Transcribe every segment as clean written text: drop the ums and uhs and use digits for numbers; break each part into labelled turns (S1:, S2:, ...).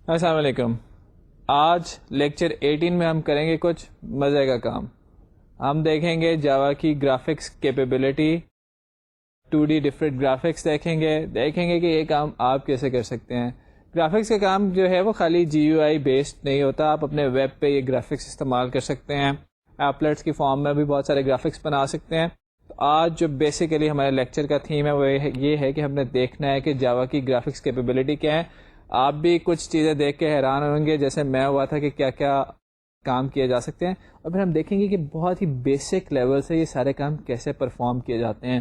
S1: السلام علیکم. آج لیکچر 18 میں ہم کریں گے کچھ مزے کا کام. ہم دیکھیں گے جاوا کی graphics capability. 2D different graphics دیکھیں گے کہ یہ کام آپ کیسے کر سکتے ہیں. گرافکس کا کام جو ہے وہ خالی GUI بیسڈ نہیں ہوتا. آپ اپنے ویب پہ یہ گرافکس استعمال کر سکتے ہیں. ایپلیٹس کی فارم میں بھی بہت سارے گرافکس بنا سکتے ہیں. تو آج جو بیسیکلی ہمارے لیکچر کا تھیم ہے وہ یہ ہے کہ ہم نے دیکھنا ہے کہ جاوا کی گرافکس کیپیبلٹی کیا ہے. آپ بھی کچھ چیزیں دیکھ کے حیران ہوں گے جیسے میں ہوا تھا کہ کیا کیا کام کیے جا سکتے ہیں, اور پھر ہم دیکھیں گے کہ بہت ہی بیسک لیول سے یہ سارے کام کیسے پرفارم کیے جاتے ہیں.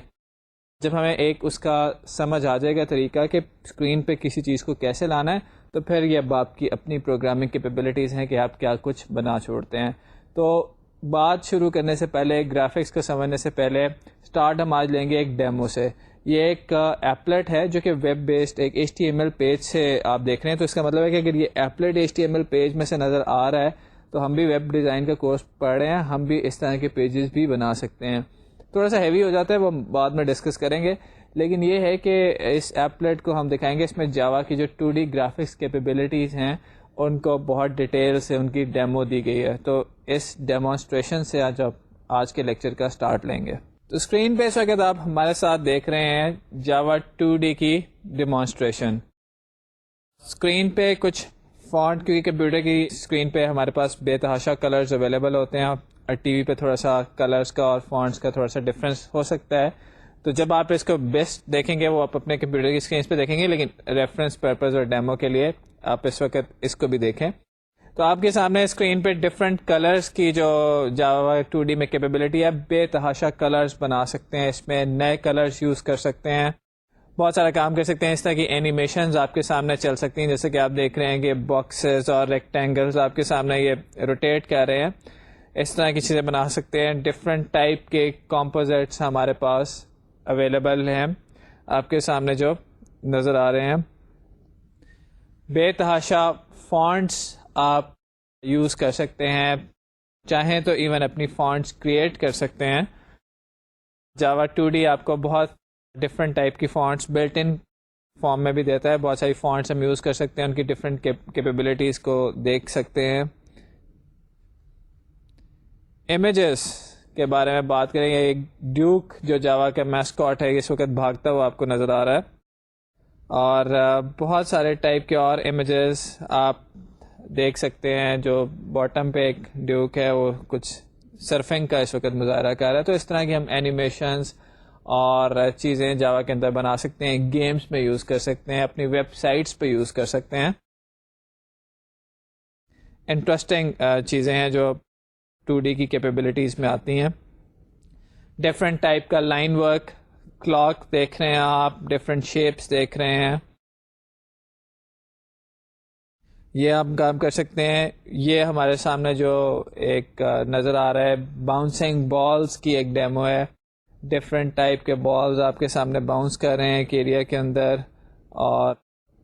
S1: جب ہمیں ایک اس کا سمجھ آ جائے گا طریقہ کہ اسکرین پہ کسی چیز کو کیسے لانا ہے, تو پھر یہ اب آپ کی اپنی پروگرامنگ کیپیبلٹیز ہیں کہ آپ کیا کچھ بنا چھوڑتے ہیں. تو بات شروع کرنے سے پہلے, گرافکس کو سمجھنے سے پہلے اسٹارٹ ہم آج لیں گے ایک ڈیمو سے. یہ ایک ایپلیٹ ہے جو کہ ویب بیسڈ ایک HTML پیج سے آپ دیکھ رہے ہیں. تو اس کا مطلب ہے کہ اگر یہ ایپلیٹ HTML پیج میں سے نظر آ رہا ہے تو ہم بھی ویب ڈیزائن کا کورس پڑھ رہے ہیں, ہم بھی اس طرح کے پیجز بھی بنا سکتے ہیں. تھوڑا سا ہیوی ہو جاتا ہے, وہ بعد میں ڈسکس کریں گے, لیکن یہ ہے کہ اس ایپلیٹ کو ہم دکھائیں گے. اس میں جاوا کی جو 2D گرافکس کیپیبلٹیز ہیں ان کو بہت ڈیٹیل سے ان کی ڈیمو دی گئی ہے. تو اس ڈیمونسٹریشن سے آج کے لیکچر کا سٹارٹ لیں گے. تو اسکرین پہ اس وقت آپ ہمارے ساتھ دیکھ رہے ہیں جاوا 2D کی ڈیمونسٹریشن. اسکرین پہ کچھ فونٹ, کیونکہ کمپیوٹر کی اسکرین پہ ہمارے پاس بے تحاشا کلرز اویلیبل ہوتے ہیں, اور ٹی وی پہ تھوڑا سا کلرز کا اور فونٹس کا تھوڑا سا ڈفرینس ہو سکتا ہے. تو جب آپ اس کو بیسٹ دیکھیں گے وہ آپ اپنے کمپیوٹر کی اسکرین پہ دیکھیں گے, لیکن ریفرنس پرپز اور ڈیمو کے لیے آپ اس وقت اس کو بھی دیکھیں. تو آپ کے سامنے اسکرین پہ ڈفرینٹ کلرز کی جو جاوا 2D میں کیپیبلٹی ہے, بے تحاشا کلرز بنا سکتے ہیں, اس میں نئے کلرز یوز کر سکتے ہیں, بہت سارا کام کر سکتے ہیں. اس طرح کی اینیمیشنز آپ کے سامنے چل سکتی ہیں, جیسے کہ آپ دیکھ رہے ہیں کہ باکسز اور ریکٹینگلز آپ کے سامنے یہ روٹیٹ کر رہے ہیں. اس طرح کی چیزیں بنا سکتے ہیں. ڈفرینٹ ٹائپ کے کمپوزٹس ہمارے پاس اویلیبل ہیں, آپ کے سامنے جو نظر آ رہے ہیں. بے تحاشا فونٹس آپ یوز کر سکتے ہیں, چاہیں تو ایون اپنی فونٹس کریٹ کر سکتے ہیں. جاوا 2D آپ کو بہت ڈفرینٹ ٹائپ کی فونٹس بلٹ ان فارم میں بھی دیتا ہے. بہت ساری فونٹس ہم یوز کر سکتے ہیں, ان کی ڈفرینٹ کیپیبلٹیز کو دیکھ سکتے ہیں. امیجز کے بارے میں بات کریں گے. ایک ڈیوک جو جاوا کا میسکاٹ ہے اس وقت بھاگتا ہوا آپ کو نظر آ رہا ہے, اور بہت سارے ٹائپ کے اور امیجز آپ دیکھ سکتے ہیں. جو باٹم پہ ایک ڈیوک ہے وہ کچھ سرفنگ کا اس وقت مظاہرہ کر رہا ہے. تو اس طرح کی ہم اینیمیشنز اور چیزیں جاوا کے اندر بنا سکتے ہیں, گیمز میں یوز کر سکتے ہیں, اپنی ویب سائٹس پہ یوز کر سکتے ہیں. انٹرسٹنگ چیزیں ہیں جو 2D کی کیپیبلٹیز میں آتی ہیں. ڈفرینٹ ٹائپ کا لائن ورک, کلاک دیکھ رہے ہیں آپ, ڈفرینٹ شیپس دیکھ رہے ہیں, یہ آپ کام کر سکتے ہیں. یہ ہمارے سامنے جو ایک نظر آ رہا ہے باؤنسنگ بالز کی ایک ڈیمو ہے. ڈفرینٹ ٹائپ کے بالز آپ کے سامنے باؤنس کر رہے ہیں ایک ایریا کے اندر, اور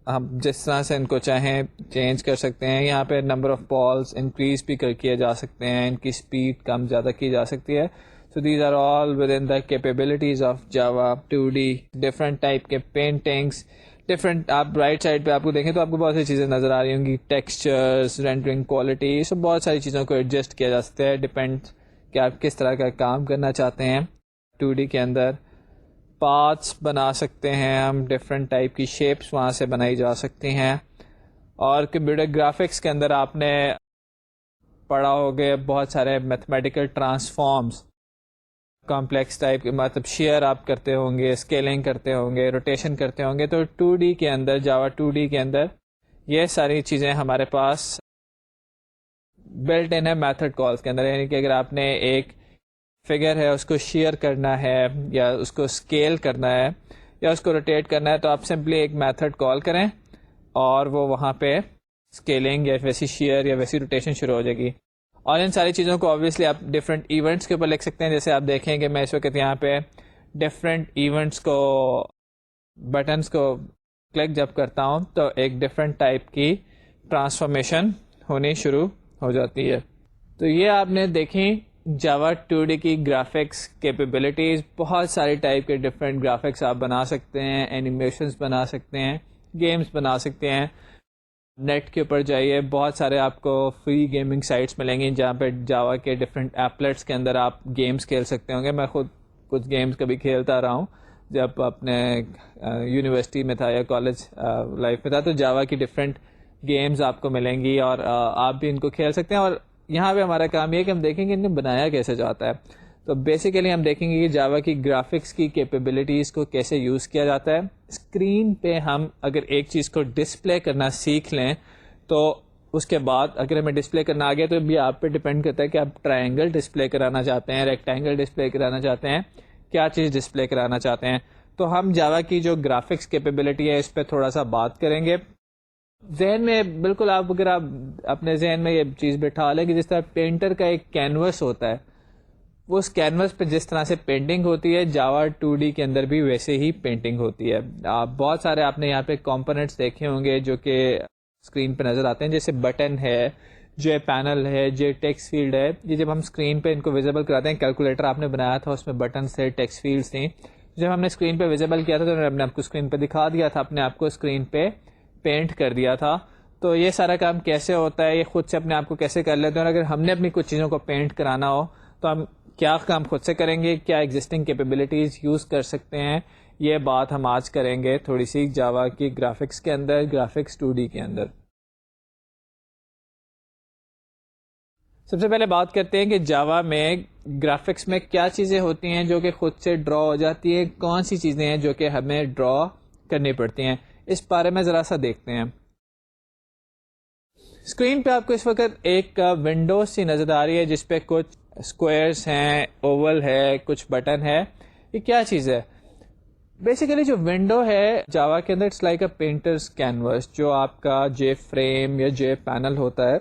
S1: ہم جس طرح سے ان کو چاہیں چینج کر سکتے ہیں. یہاں پہ نمبر آف بالز انکریز بھی کیے جا سکتے ہیں, ان کی اسپیڈ کم زیادہ کی جا سکتی ہے. So these are all within the capabilities of Java 2D. Different type کے پینٹنگس, ڈفرینٹ, آپ رائٹ سائڈ پہ آپ کو دیکھیں تو آپ کو بہت سی چیزیں نظر آ رہی ہوں گی, ٹیکسچرز, رینڈرنگ کوالٹی, سب بہت ساری چیزوں کو ایڈجسٹ کیا جا سکتا ہے. ڈپینڈ کہ آپ کس طرح کا کام کرنا چاہتے ہیں 2D کے اندر. پاتھس بنا سکتے ہیں ہم, ڈفرینٹ ٹائپ کی شیپس وہاں سے بنائی جا سکتی ہیں. اور کمپیوٹر گرافکس کے اندر آپ نے پڑھا ہوگا بہت سارے میتھمیٹیکل ٹرانسفارمز, کمپلیکس ٹائپ کے, مطلب شیئر آپ کرتے ہوں گے, اسکیلنگ کرتے ہوں گے, روٹیشن کرتے ہوں گے. تو 2D کے اندر, جاوا 2D کے اندر یہ ساری چیزیں ہمارے پاس بلٹ ان ہے میتھڈ کالز کے اندر. یعنی کہ اگر آپ نے ایک فگر ہے اس کو شیئر کرنا ہے, یا اس کو اسکیل کرنا ہے, یا اس کو روٹیٹ کرنا ہے, تو آپ سمپلی ایک میتھڈ کال کریں اور وہ وہاں پہ اسکیلنگ یا ویسی شیئر یا ویسی روٹیشن شروع ہو جائے گی. اور ان ساری چیزوں کو آبویسلی آپ ڈفرینٹ ایونٹس کے اوپر لکھ سکتے ہیں. جیسے آپ دیکھیں کہ میں اس وقت یہاں پہ ڈفرینٹ ایونٹس کو, بٹنس کو کلک جب کرتا ہوں تو ایک ڈفرینٹ ٹائپ کی ٹرانسفارمیشن ہونی شروع ہو جاتی ہے. تو یہ آپ نے دیکھیں جاوا 2D کی گرافکس کیپیبلٹیز. بہت ساری ٹائپ کے ڈفرینٹ گرافکس آپ بنا سکتے ہیں, اینیمیشنز بنا سکتے ہیں, گیمز بنا سکتے ہیں. نیٹ کے اوپر جائیے, بہت سارے آپ کو فری گیمنگ سائٹس ملیں گی جہاں پہ جاوا کے ڈفرینٹ ایپلیٹس کے اندر آپ گیمز کھیل سکتے ہوں گے. میں خود کچھ گیمز کبھی کھیلتا رہا ہوں جب اپنے یونیورسٹی میں تھا یا کالج لائف میں تھا, تو جاوا کی ڈفرینٹ گیمز آپ کو ملیں گی اور آپ بھی ان کو کھیل سکتے ہیں. اور یہاں پہ ہمارا کام یہ ہے کہ ہم دیکھیں گے انہیں بنایا کیسے جاتا ہے. تو بیسیکلی ہم دیکھیں گے کہ جاوا کی گرافکس کی کیپیبلٹیز کو کیسے یوز کیا جاتا ہے. اسکرین پہ ہم اگر ایک چیز کو ڈسپلے کرنا سیکھ لیں تو اس کے بعد اگر ہمیں ڈسپلے کرنا آ گیا تو بھی آپ پہ ڈپینڈ کرتا ہے کہ آپ ٹرائنگل ڈسپلے کرانا چاہتے ہیں, ریکٹینگل ڈسپلے کرانا چاہتے ہیں, کیا چیز ڈسپلے کرانا چاہتے ہیں. تو ہم جاوا کی جو گرافکس کیپیبلٹی ہے اس پہ تھوڑا سا بات کریں گے. ذہن میں بالکل آپ اگر آپ اپنے ذہن میں یہ چیز بٹھا لیں کہ جس طرح پینٹر کا ایک کینوس ہوتا ہے, وہ اس کینوس پہ جس طرح سے پینٹنگ ہوتی ہے جاوا 2D کے اندر بھی ویسے ہی پینٹنگ ہوتی ہے. بہت سارے آپ نے یہاں پہ کمپوننٹس دیکھے ہوں گے جو کہ اسکرین پہ نظر آتے ہیں, جیسے بٹن ہے, جو پینل ہے, جو ٹیکسٹ فیلڈ ہے. یہ جب ہم اسکرین پہ ان کو ویزیبل کراتے ہیں, کیلکولیٹر آپ نے بنایا تھا اس میں بٹنس تھے, ٹیکسٹ فیلڈس تھیں, جب ہم نے اسکرین پہ ویزیبل کیا تھا تو ہم نے آپ کو اسکرین پہ دکھا دیا تھا, اپنے آپ کو اسکرین پہ پینٹ کر دیا تھا. تو یہ سارا کام کیسے ہوتا ہے, یہ خود سے اپنے آپ کو کیسے کر لیتے ہیں, اور اگر ہم نے اپنی کچھ چیزوں کو پینٹ کرانا ہو تو ہم کیا کام خود سے کریں گے, کیا ایگزسٹنگ کیپیبلٹیز یوز کر سکتے ہیں. یہ بات ہم آج کریں گے تھوڑی سی جاوا کی گرافکس کے اندر, گرافکس 2D کے اندر. سب سے پہلے بات کرتے ہیں کہ جاوا میں گرافکس میں کیا چیزیں ہوتی ہیں جو کہ خود سے ڈرا ہو جاتی ہیں, کون سی چیزیں ہیں جو کہ ہمیں ڈرا کرنی پڑتی ہیں. اس بارے میں ذرا سا دیکھتے ہیں. اسکرین پہ آپ کو اس وقت ایک ونڈوز سی نظر آ رہی ہے جس پہ کچھ اسکوائرس ہیں, اوول ہے, کچھ بٹن ہے. یہ کیا چیز ہے؟ بیسیکلی جو ونڈو ہے جاوا کے اندر it's like a painter's canvas, جو آپ کا جے فریم یا جے پینل ہوتا ہے.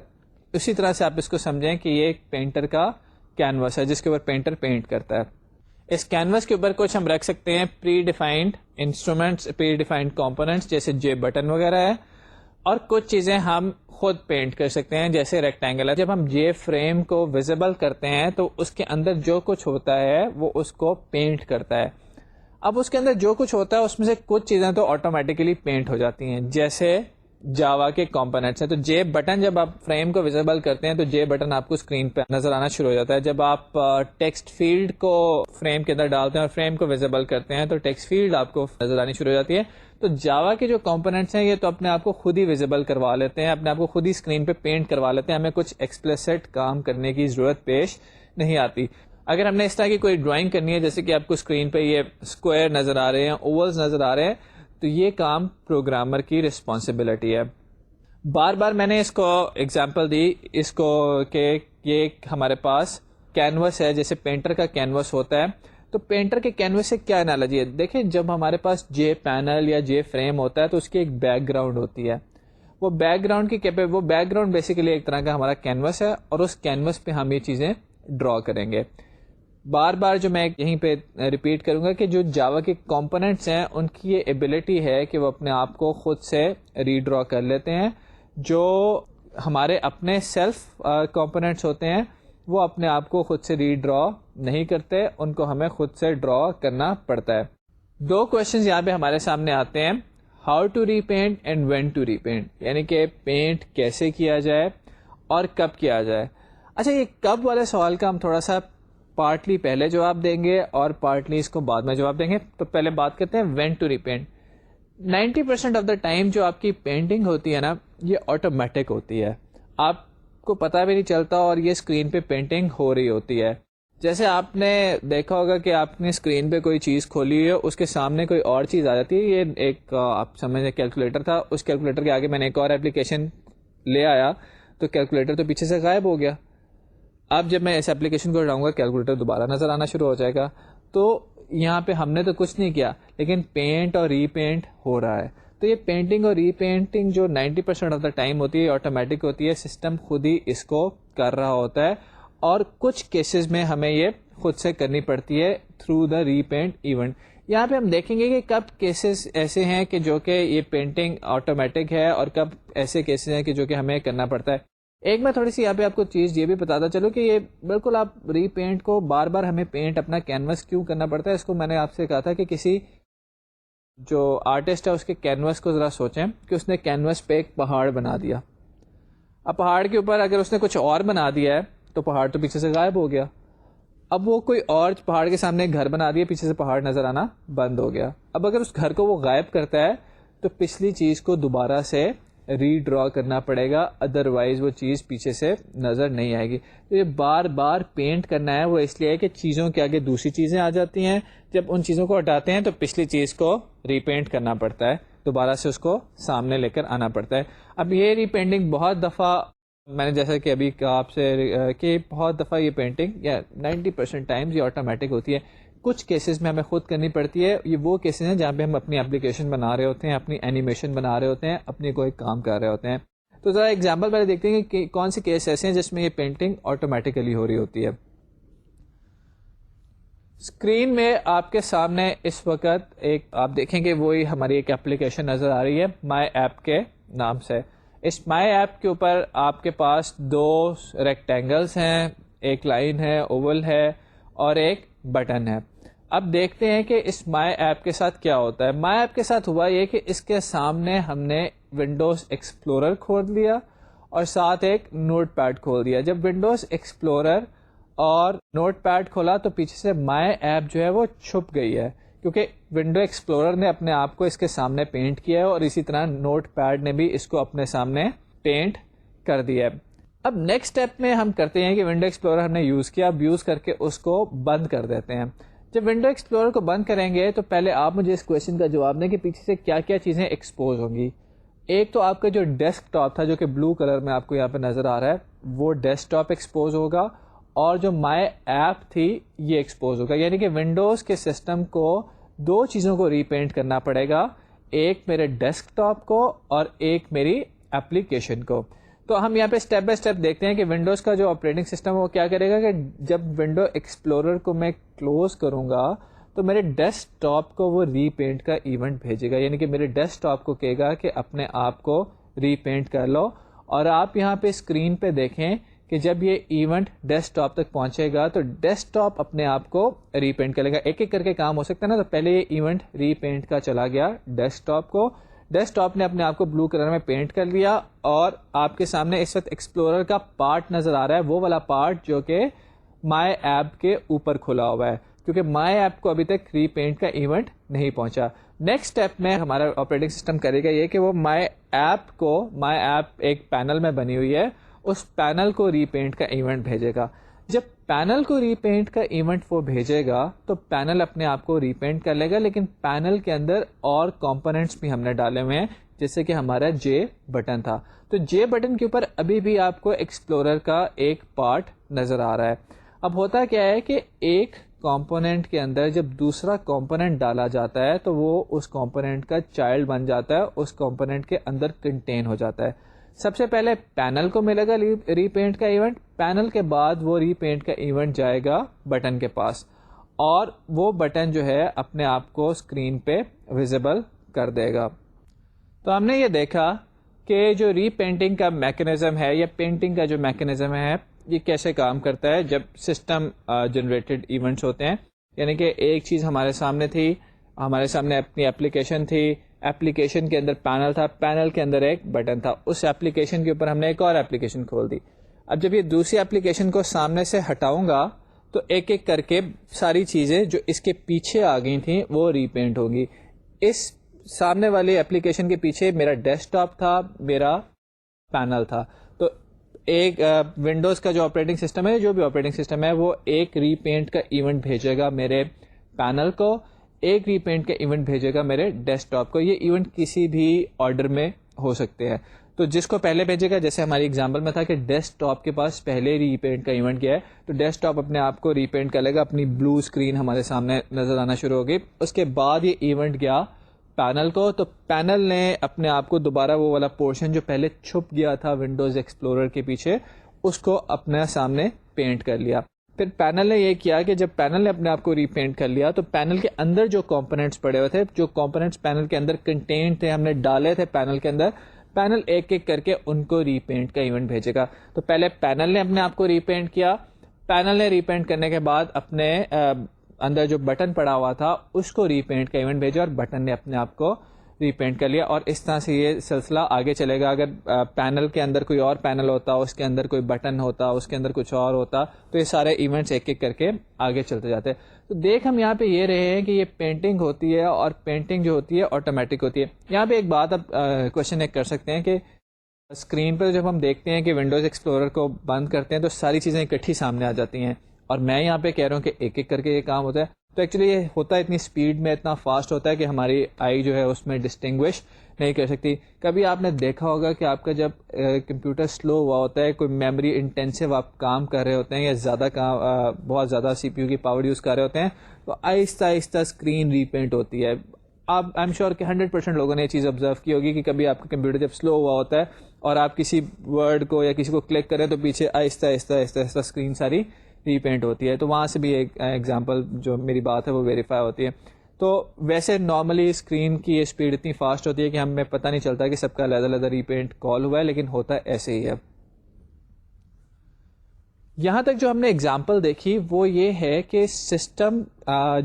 S1: اسی طرح سے آپ اس کو سمجھیں کہ یہ ایک پینٹر کا کینوس ہے جس کے اوپر پینٹر پینٹ کرتا ہے. اس کینوس کے اوپر کچھ ہم رکھ سکتے ہیں predefined instruments, predefined components جیسے جے بٹن وغیرہ ہے, اور کچھ چیزیں ہم خود پینٹ کر سکتے ہیں جیسے ریکٹینگل ہے. جب ہم جے فریم کو ویزیبل کرتے ہیں تو اس کے اندر جو کچھ ہوتا ہے وہ اس کو پینٹ کرتا ہے. اب اس کے اندر جو کچھ ہوتا ہے اس میں سے کچھ چیزیں تو آٹومیٹیکلی پینٹ ہو جاتی ہیں, جیسے جاوا کے کمپوننٹس ہیں. تو جے بٹن جب آپ فریم کو ویزیبل کرتے ہیں تو جے بٹن آپ کو اسکرین پہ نظر آنا شروع ہو جاتا ہے. جب آپ ٹیکسٹ فیلڈ کو فریم کے اندر ڈالتے ہیں اور فریم کو ویزیبل کرتے ہیں تو ٹیکسٹ فیلڈ آپ کو نظر آنی شروع ہو جاتی ہے. تو جاوا کے جو کمپوننٹس ہیں یہ تو اپنے آپ کو خود ہی ویزیبل کروا لیتے ہیں, اپنے آپ کو خود ہی اسکرین پہ پینٹ کروا لیتے ہیں, ہمیں کچھ ایکسپلیسٹ کام کرنے کی ضرورت پیش نہیں آتی. اگر ہم نے اس طرح کی کوئی ڈرائنگ کرنی ہے, جیسے کہ آپ کو اسکرین پہ یہ اسکوائر نظر آ رہے ہیں, اوولز نظر آ رہے ہیں, تو یہ کام پروگرامر کی رسپانسبلٹی ہے. بار بار میں نے اس کو ایگزامپل دی اس کو کہ یہ ہمارے پاس کینوس ہے, جیسے پینٹر کا کینوس ہوتا ہے. تو پینٹر کے کینوس سے کیا انالوجی ہے؟ دیکھیں, جب ہمارے پاس جے پینل یا جے فریم ہوتا ہے تو اس کی ایک بیک گراؤنڈ ہوتی ہے. وہ بیک گراؤنڈ کی وہ بیک گراؤنڈ بیسیکلی ایک طرح کا ہمارا کینوس ہے, اور اس کینوس پہ ہم یہ چیزیں ڈرا کریں گے. بار بار جو میں یہیں پہ ریپیٹ کروں گا کہ جو جاوا کے کمپوننٹس ہیں ان کی یہ ایبلٹی ہے کہ وہ اپنے آپ کو خود سے ری ڈرا کر لیتے ہیں. جو ہمارے اپنے سیلف کمپوننٹس ہوتے ہیں وہ اپنے آپ کو خود سے ری ڈرا نہیں کرتے, ان کو ہمیں خود سے ڈرا کرنا پڑتا ہے. دو کوشچنز یہاں پہ ہمارے سامنے آتے ہیں, how to repaint and when to repaint, یعنی کہ پینٹ کیسے کیا جائے اور کب کیا جائے. اچھا, یہ کب والے سوال کا ہم تھوڑا سا پارٹلی پہلے جواب دیں گے اور پارٹلی اس کو بعد میں جواب دیں گے. تو پہلے بات کرتے ہیں when to repaint. 90% of the time جو آپ کی پینٹنگ ہوتی ہے نا یہ آٹومیٹک ہوتی ہے, آپ کو پتہ بھی نہیں چلتا اور یہ اسکرین پہ پینٹنگ ہو رہی ہوتی ہے. جیسے آپ نے دیکھا ہوگا کہ آپ نے اسکرین پہ کوئی چیز کھولی ہوئی ہے, اس کے سامنے کوئی اور چیز آ جاتی ہے. یہ ایک آپ سمجھیں کیلکولیٹر تھا, اس کیلکولیٹر کے آگے میں نے ایک اور اپلیکیشن لے آیا تو کیلکولیٹر تو پیچھے سے غائب ہو گیا. اب جب میں اس اپلیکیشن کو ہٹاؤں گا کیلکولیٹر دوبارہ نظر آنا شروع ہو جائے گا. تو یہاں پہ ہم نے تو کچھ نہیں کیا, لیکن پینٹ اور ری پینٹ ہو رہا ہے. تو یہ پینٹنگ اور ری پینٹنگ جو 90% آف دا ٹائم ہوتی ہے آٹومیٹک ہوتی ہے, سسٹم خود ہی اس کو کر رہا ہوتا ہے. اور کچھ کیسز میں ہمیں یہ خود سے کرنی پڑتی ہے through the repaint event. یہاں پہ ہم دیکھیں گے کہ کب کیسز ایسے ہیں کہ جو کہ یہ پینٹنگ آٹومیٹک ہے اور کب ایسے کیسز ہیں کہ جو کہ ہمیں کرنا پڑتا ہے. ایک میں تھوڑی سی یہاں پہ آپ کو چیز یہ بھی بتاتا چلو کہ یہ بالکل آپ ری پینٹ کو بار بار ہمیں پینٹ اپنا کینوس کیوں کرنا پڑتا ہے. اس کو میں نے آپ سے کہا تھا کہ کسی جو آرٹسٹ ہے اس کے کینوس کو ذرا سوچیں کہ اس نے کینوس پہ ایک پہاڑ بنا دیا. اب پہاڑ کے اوپر اگر اس نے کچھ اور بنا دیا ہے تو پہاڑ تو پیچھے سے غائب ہو گیا. اب وہ کوئی اور پہاڑ کے سامنے ایک گھر بنا دیا, پیچھے سے پہاڑ نظر آنا بند ہو گیا. اب اگر اس گھر کو وہ غائب کرتا ہے تو پچھلی چیز کو دوبارہ سے ری ڈرا کرنا پڑے گا, ادروائز وہ چیز پیچھے سے نظر نہیں آئے گی. تو یہ بار بار پینٹ کرنا ہے وہ اس لیے کہ چیزوں کے آگے دوسری چیزیں آ جاتی ہیں, جب ان چیزوں کو ہٹاتے ہیں تو پچھلی چیز کو ری پینٹ کرنا پڑتا ہے, دوبارہ سے اس کو سامنے لے کر آنا پڑتا ہے. اب یہ ری پینٹنگ بہت دفعہ میں نے جیسا کہ ابھی کہا آپ سے کہ بہت دفعہ یہ پینٹنگ یا 90% ٹائمز یہ آٹومیٹک ہوتی ہے. کچھ کیسز میں ہمیں خود کرنی پڑتی ہے. یہ وہ کیسز ہیں جہاں پہ ہم اپنی اپلیکیشن بنا رہے ہوتے ہیں, اپنی اینیمیشن بنا رہے ہوتے ہیں, اپنی کوئی کام کر رہے ہوتے ہیں. تو ذرا ایگزامپل پہلے دیکھتے ہیں کہ کون سے کیس ایسے ہیں جس میں یہ پینٹنگ آٹومیٹیکلی ہو رہی ہوتی ہے. اسکرین میں آپ کے سامنے اس وقت ایک آپ دیکھیں گے وہی ہماری ایک اپلیکیشن نظر آ رہی ہے مائی ایپ کے نام سے. اس مائی ایپ کے اوپر آپ کے پاس دو ریکٹینگلس ہیں, ایک لائن ہے, اوول ہے اور ایک بٹن ہے. اب دیکھتے ہیں کہ اس مائی ایپ کے ساتھ کیا ہوتا ہے. مائی ایپ کے ساتھ ہوا یہ کہ اس کے سامنے ہم نے ونڈوز ایکسپلورر کھول دیا اور ساتھ ایک نوٹ پیڈ کھول دیا. جب ونڈوز ایکسپلورر اور نوٹ پیڈ کھولا تو پیچھے سے مائی ایپ جو ہے وہ چھپ گئی ہے, کیونکہ ونڈو ایکسپلورر نے اپنے آپ کو اس کے سامنے پینٹ کیا ہے اور اسی طرح نوٹ پیڈ نے بھی اس کو اپنے سامنے پینٹ کر دیا ہے. اب نیکسٹ اسٹیپ میں ہم کرتے ہیں کہ ونڈو ایکسپلورر ہم نے یوز کیا, اب یوز کر کے اس کو بند کر دیتے ہیں. جب ونڈو ایکسپلورر کو بند کریں گے تو پہلے آپ مجھے اس کویشچن کا جواب دیں کہ پیچھے سے کیا کیا چیزیں ایکسپوز ہوں گی. ایک تو آپ کا جو ڈیسک ٹاپ تھا جو کہ بلو کلر میں آپ کو یہاں پہ نظر آ رہا ہے, وہ ڈیسک ٹاپ ایکسپوز ہوگا, اور جو مائی ایپ تھی یہ ایکسپوز ہوگا. یعنی کہ ونڈوز کے سسٹم کو دو چیزوں کو ری پینٹ کرنا پڑے گا, ایک میرے ڈیسک ٹاپ کو اور ایک میری ایپلیکیشن کو. تو ہم یہاں پہ اسٹیپ بائی اسٹیپ دیکھتے ہیں کہ ونڈوز کا جو آپریٹنگ سسٹم وہ کیا کرے گا کہ جب ونڈو ایکسپلورر کو میں کلوز کروں گا تو میرے ڈیسک ٹاپ کو وہ ری پینٹ کا ایونٹ بھیجے گا. یعنی کہ میرے ڈیسک ٹاپ کو کہے گا کہ اپنے آپ کو ری پینٹ کر لو. اور آپ یہاں پہ اسکرین پہ دیکھیں کہ جب یہ ایونٹ ڈیسک ٹاپ تک پہنچے گا تو ڈیسک ٹاپ اپنے آپ کو ری پینٹ کرے گا. ایک ایک کر کے کام ہو سکتا ہے نا, تو پہلے یہ ایونٹ ری پینٹ کا چلا گیا ڈیسک ٹاپ کو, ڈیسک ٹاپ نے اپنے آپ کو بلو کلر میں پینٹ کر لیا, اور آپ کے سامنے اس وقت ایکسپلورر کا پارٹ نظر آ رہا ہے, وہ والا پارٹ جو کہ مائی ایپ کے اوپر کھلا ہوا ہے, کیونکہ مائی ایپ کو ابھی تک ری پینٹ کا ایونٹ نہیں پہنچا. نیکسٹ اسٹیپ میں ہمارا آپریٹنگ سسٹم کرے گا یہ کہ وہ مائی ایپ ایک پینل میں بنی ہوئی ہے, اس پینل کو ری پینٹ کا ایونٹ بھیجے گا. جب پینل کو ری پینٹ کا ایونٹ وہ بھیجے گا تو پینل اپنے آپ کو ری پینٹ کر لے گا, لیکن پینل کے اندر اور کمپوننٹس بھی ہم نے ڈالے ہوئے ہیں, جیسے کہ ہمارا جے بٹن تھا. تو جے بٹن کے اوپر ابھی بھی آپ کو ایکسپلورر کا ایک پارٹ نظر آ رہا ہے. اب ہوتا کیا ہے کہ ایک کمپوننٹ کے اندر جب دوسرا کمپوننٹ ڈالا جاتا ہے تو وہ اس کمپوننٹ کا چائلڈ بن جاتا ہے, اس کمپوننٹ کے اندر کنٹین ہو جاتا ہے. سب سے پہلے پینل کو ملے گا ری پینٹ کا ایونٹ, پینل کے بعد وہ ری پینٹ کا ایونٹ جائے گا بٹن کے پاس, اور وہ بٹن جو ہے اپنے آپ کو اسکرین پہ ویزیبل کر دے گا. تو ہم نے یہ دیکھا کہ جو ری پینٹنگ کا میکینزم ہے یا پینٹنگ کا جو میکینزم ہے یہ کیسے کام کرتا ہے جب سسٹم جنریٹڈ ایونٹس ہوتے ہیں. یعنی کہ ایک چیز ہمارے سامنے تھی, ہمارے سامنے اپنی اپلیکیشن تھی, ایپلیکیشن کے اندر پینل تھا, پینل کے اندر ایک بٹن تھا, اس ایپلیکیشن کے اوپر ہم نے ایک اور ایپلیکیشن کھول دی. اب جب یہ دوسری ایپلیکیشن کو سامنے سے ہٹاؤں گا تو ایک ایک کر کے ساری چیزیں جو اس کے پیچھے آ گئی تھیں وہ ری پینٹ ہوگی. اس سامنے والی ایپلیکیشن کے پیچھے میرا ڈیسک ٹاپ تھا, میرا پینل تھا. تو ایک ونڈوز کا جو آپریٹنگ سسٹم ہے, جو بھی آپریٹنگ سسٹم ہے, وہ ایک ری پینٹ کا ایونٹ بھیجے گا میرے پینل کو, ایک ری پینٹ کا ایونٹ بھیجے گا میرے ڈیسک ٹاپ کو. یہ ایونٹ کسی بھی آرڈر میں ہو سکتے ہیں. تو جس کو پہلے بھیجے گا, جیسے ہماری ایگزامپل میں تھا کہ ڈیسک ٹاپ کے پاس پہلے ری پینٹ کا ایونٹ کیا ہے, تو ڈیسک ٹاپ اپنے آپ کو ری پینٹ کر لے گا, اپنی بلو اسکرین ہمارے سامنے نظر آنا شروع ہوگی. اس کے بعد یہ ایونٹ گیا پینل کو, تو پینل نے اپنے آپ کو دوبارہ وہ والا پورشن جو پہلے چھپ گیا تھا ونڈوز ایکسپلورر کے پیچھے, اس کو اپنے سامنے پینٹ کر لیا. پھر پینل نے یہ کیا کہ جب پینل نے اپنے آپ کو ری پینٹ کر لیا تو پینل کے اندر جو کمپوننٹس پڑے ہوئے تھے, جو کمپوننٹس پینل کے اندر کنٹینٹ تھے, ہم نے ڈالے تھے پینل کے اندر, پینل ایک ایک کر کے ان کو ری پینٹ کا ایونٹ بھیجے گا. تو پہلے پینل نے اپنے آپ کو ری پینٹ کیا, پینل نے ری پینٹ کرنے کے بعد اپنے اندر جو بٹن پڑا ہوا تھا اس کو ری پینٹ کا ایونٹ بھیجا اور بٹن نے اپنے آپ کو ری پینٹ کر لیا, اور اس طرح سے یہ سلسلہ آگے چلے گا. اگر پینل کے اندر کوئی اور پینل ہوتا, اس کے اندر کوئی بٹن ہوتا, اس کے اندر کچھ اور ہوتا, تو یہ سارے ایونٹس ایک ایک کر کے آگے چلتے جاتے. تو دیکھ ہم یہاں پہ یہ رہے ہیں کہ یہ پینٹنگ ہوتی ہے, اور پینٹنگ جو ہوتی ہے آٹومیٹک ہوتی ہے. یہاں پہ ایک بات آپ کوشچن ایک کر سکتے ہیں کہ اسکرین پر جب ہم دیکھتے ہیں کہ ونڈوز ایکسپلورر کو بند کرتے ہیں تو ساری چیزیں اکٹھی سامنے آ جاتی ہیں, اور میں یہاں پہ کہہ رہا ہوں کہ ایک ایک کر کے یہ کام ہوتا ہے. تو ایکچولی یہ ہوتا ہے اتنی اسپیڈ میں, اتنا فاسٹ ہوتا ہے کہ ہماری آئی جو ہے اس میں ڈسٹنگوش نہیں کر سکتی. کبھی آپ نے دیکھا ہوگا کہ آپ کا جب کمپیوٹر سلو ہوا ہوتا ہے, کوئی میموری انٹینسو آپ کام کر رہے ہوتے ہیں یا زیادہ کام بہت زیادہ سی پی یو کی پاور یوز کر رہے ہوتے ہیں, تو آہستہ آہستہ اسکرین ری پینٹ ہوتی ہے. آپ آئی ایم شیور کہ 100% لوگوں نے یہ چیز آبزرو کی ہوگی کہ کبھی آپ کا کمپیوٹر جب سلو ہوا ہوتا ہے اور آپ کسی ورڈ کو یا کسی کو کلک کریں تو پیچھے آہستہ آہستہ آہستہ آہستہ اسکرین ساری ری پینٹ ہوتی ہے. تو وہاں سے بھی ایک ایگزامپل جو میری بات ہے وہ ویریفائی ہوتی ہے. تو ویسے نارملی اسکرین کی یہ اسپیڈ اتنی فاسٹ ہوتی ہے کہ ہمیں پتہ نہیں چلتا کہ سب کا علیحدہ علیحدہ ری پینٹ کال ہوا ہے, لیکن ہوتا ایسے ہی ہے. یہاں تک جو ہم نے اگزامپل دیکھی وہ یہ ہے کہ سسٹم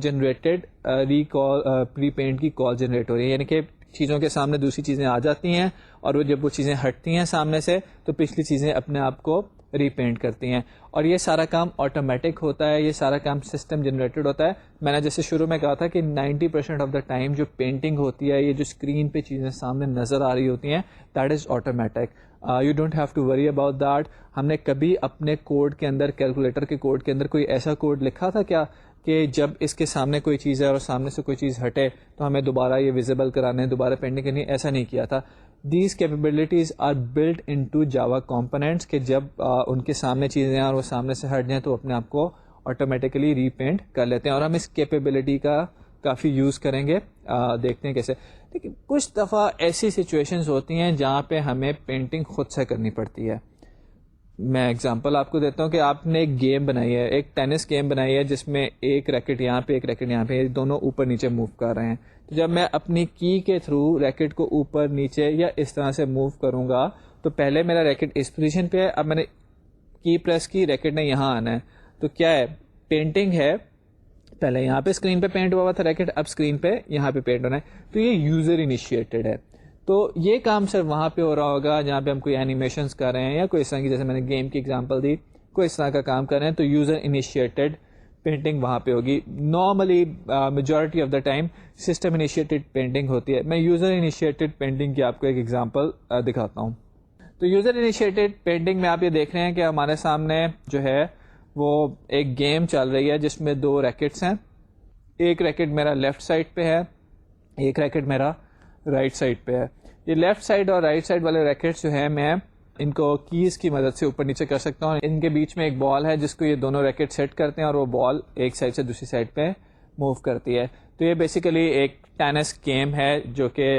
S1: جنریٹڈ ری پینٹ کی کال جنریٹ ہو رہی ہے, یعنی کہ چیزوں کے سامنے دوسری چیزیں آ جاتی ہیں, اور وہ جب وہ چیزیں ہٹتی ہیں سامنے سے تو پچھلی چیزیں اپنے آپ کو ری پینٹ کرتی ہیں. اور یہ سارا کام آٹومیٹک ہوتا ہے, یہ سارا کام سسٹم جنریٹڈ ہوتا ہے. میں نے جیسے شروع میں کہا تھا کہ 90% آف دا ٹائم جو پینٹنگ ہوتی ہے, یہ جو اسکرین پہ چیزیں سامنے نظر آ رہی ہوتی ہیں, that is automatic. You don't have to worry about that. ہم نے کبھی اپنے کوڈ کے اندر, کیلکولیٹر کے کوڈ کے اندر کوئی ایسا کوڈ لکھا تھا کیا کہ جب اس کے سامنے کوئی چیز ہے اور سامنے سے کوئی چیز ہٹے تو ہمیں دوبارہ یہ ویزیبل کرانے, دوبارہ پینٹنگ کرنی؟ ایسا نہیں کیا تھا. These capabilities are built into Java components, کہ جب ان کے سامنے چیزیں ہیں اور وہ سامنے سے ہٹ جائیں تو اپنے آپ کو آٹومیٹیکلی ری پینٹ کر لیتے ہیں. اور ہم اس کیپیبلٹی کا کافی یوز کریں گے, دیکھتے ہیں کیسے. لیکن کچھ دفعہ ایسی سچویشنز ہوتی ہیں جہاں پہ ہمیں پینٹنگ خود سے کرنی پڑتی ہے. میں اگزامپل آپ کو دیتا ہوں کہ آپ نے ایک گیم بنائی ہے, ایک ٹینس گیم بنائی ہے جس میں ایک ریکٹ یہاں پہ ایک ریکٹ یہاں پہ, دونوں اوپر نیچے موو کر رہے ہیں. تو جب میں اپنی کی کے تھرو ریکٹ کو اوپر نیچے یا اس طرح سے موو کروں گا تو پہلے میرا ریکٹ اس پوزیشن پہ ہے, اب میں نے کی پریس کی, ریکٹ نے یہاں آنا ہے. تو کیا ہے, پینٹنگ ہے. پہلے یہاں پہ اسکرین پہ پینٹ ہوا ہوا تھا ریکٹ, اب اسکرین پہ یہاں پہ پینٹ ہونا ہے. تو یہ یوزر انیشیٹڈ ہے. تو یہ کام صرف وہاں پہ ہو رہا ہوگا جہاں پہ ہم کوئی اینیمیشنز کر رہے ہیں یا کوئی اس طرح کی, جیسے میں نے گیم کی ایگزامپل دی, کوئی اس طرح کا کام کر رہے ہیں تو یوزر انیشیٹڈ پینٹنگ وہاں پہ ہوگی. Normally majority of the time system initiated painting ہوتی ہے. میں یوزر انیشیٹڈ پینٹنگ کی آپ کو ایک ایگزامپل دکھاتا ہوں. تو یوزر انیشیٹڈ پینٹنگ میں آپ یہ دیکھ رہے ہیں کہ ہمارے سامنے جو ہے وہ ایک گیم چل رہی ہے جس میں دو ریکٹس ہیں. ایک ریکٹ میرا لیفٹ سائڈ پہ ہے, ایک ریکٹ میرا رائٹ سائڈ پہ ہے. یہ لیفٹ سائڈ اور رائٹ سائڈ والے ریکٹس جو ہیں میں ان کو کیز کی مدد سے اوپر نیچے کر سکتا ہوں. ان کے بیچ میں ایک بال ہے جس کو یہ دونوں ریکٹ سیٹ کرتے ہیں اور وہ بال ایک سائڈ سے دوسری سائڈ پہ موو کرتی ہے. تو یہ بیسیکلی ایک ٹینس گیم ہے جو کہ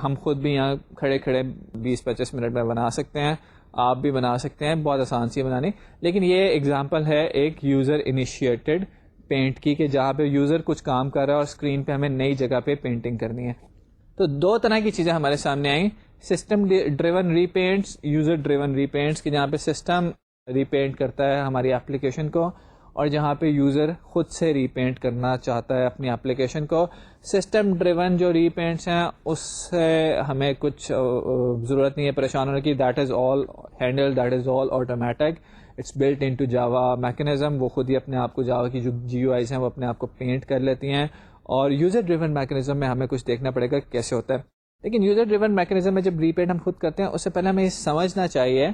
S1: ہم خود بھی یہاں کھڑے کھڑے 20-25 منٹ میں بنا سکتے ہیں, آپ بھی بنا سکتے ہیں, بہت آسان سی ہے بنانی. لیکن یہ ایگزامپل ہے ایک یوزر انیشیٹڈ پینٹ کی, کہ جہاں پہ یوزر کچھ کام کر رہا ہے اور اسکرین پہ ہمیں نئی جگہ پہ پینٹنگ کرنی ہے. تو دو طرح کی چیزیں ہمارے سامنے آئیں, سسٹم ڈریون ری پینٹس, یوزر ڈریون ری پینٹس, کہ جہاں پہ سسٹم ری پینٹ کرتا ہے ہماری اپلیکیشن کو, اور جہاں پہ یوزر خود سے ری پینٹ کرنا چاہتا ہے اپنی اپلیکیشن کو. سسٹم ڈریون جو ری پینٹس ہیں اس سے ہمیں کچھ ضرورت نہیں ہے پریشان ہونے کی. That is all handle, that is all automatic, it's built into Java mechanism. وہ خود ہی اپنے آپ کو جاوا کی جو جی یو آئیز ہیں وہ اپنے آپ کو پینٹ کر لیتی ہیں. اور یوزر ڈریون میکینزم میں ہمیں کچھ دیکھنا پڑے گا کیسے ہوتا ہے. لیکن یوزر ڈریون میکینزم میں جب ری پینٹ ہم خود کرتے ہیں اس سے پہلے ہمیں یہ سمجھنا چاہیے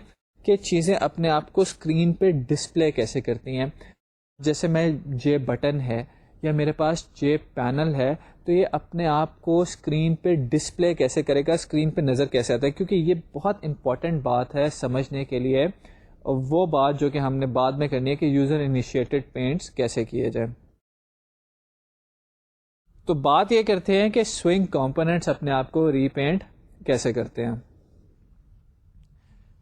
S1: کہ چیزیں اپنے آپ کو اسکرین پہ ڈسپلے کیسے کرتی ہیں. جیسے میں جے بٹن ہے یا میرے پاس جے پینل ہے, تو یہ اپنے آپ کو اسکرین پہ ڈسپلے کیسے کرے گا, اسکرین پہ نظر کیسے آتا ہے, کیونکہ یہ بہت امپورٹنٹ بات ہے سمجھنے کے لیے. وہ بات جو کہ ہم نے بعد میں کرنی ہے کہ یوزر انیشیٹڈ پینٹس کیسے کیے جائیں. تو بات یہ کرتے ہیں کہ سوئنگ کمپوننٹس اپنے آپ کو ری پینٹ کیسے کرتے ہیں.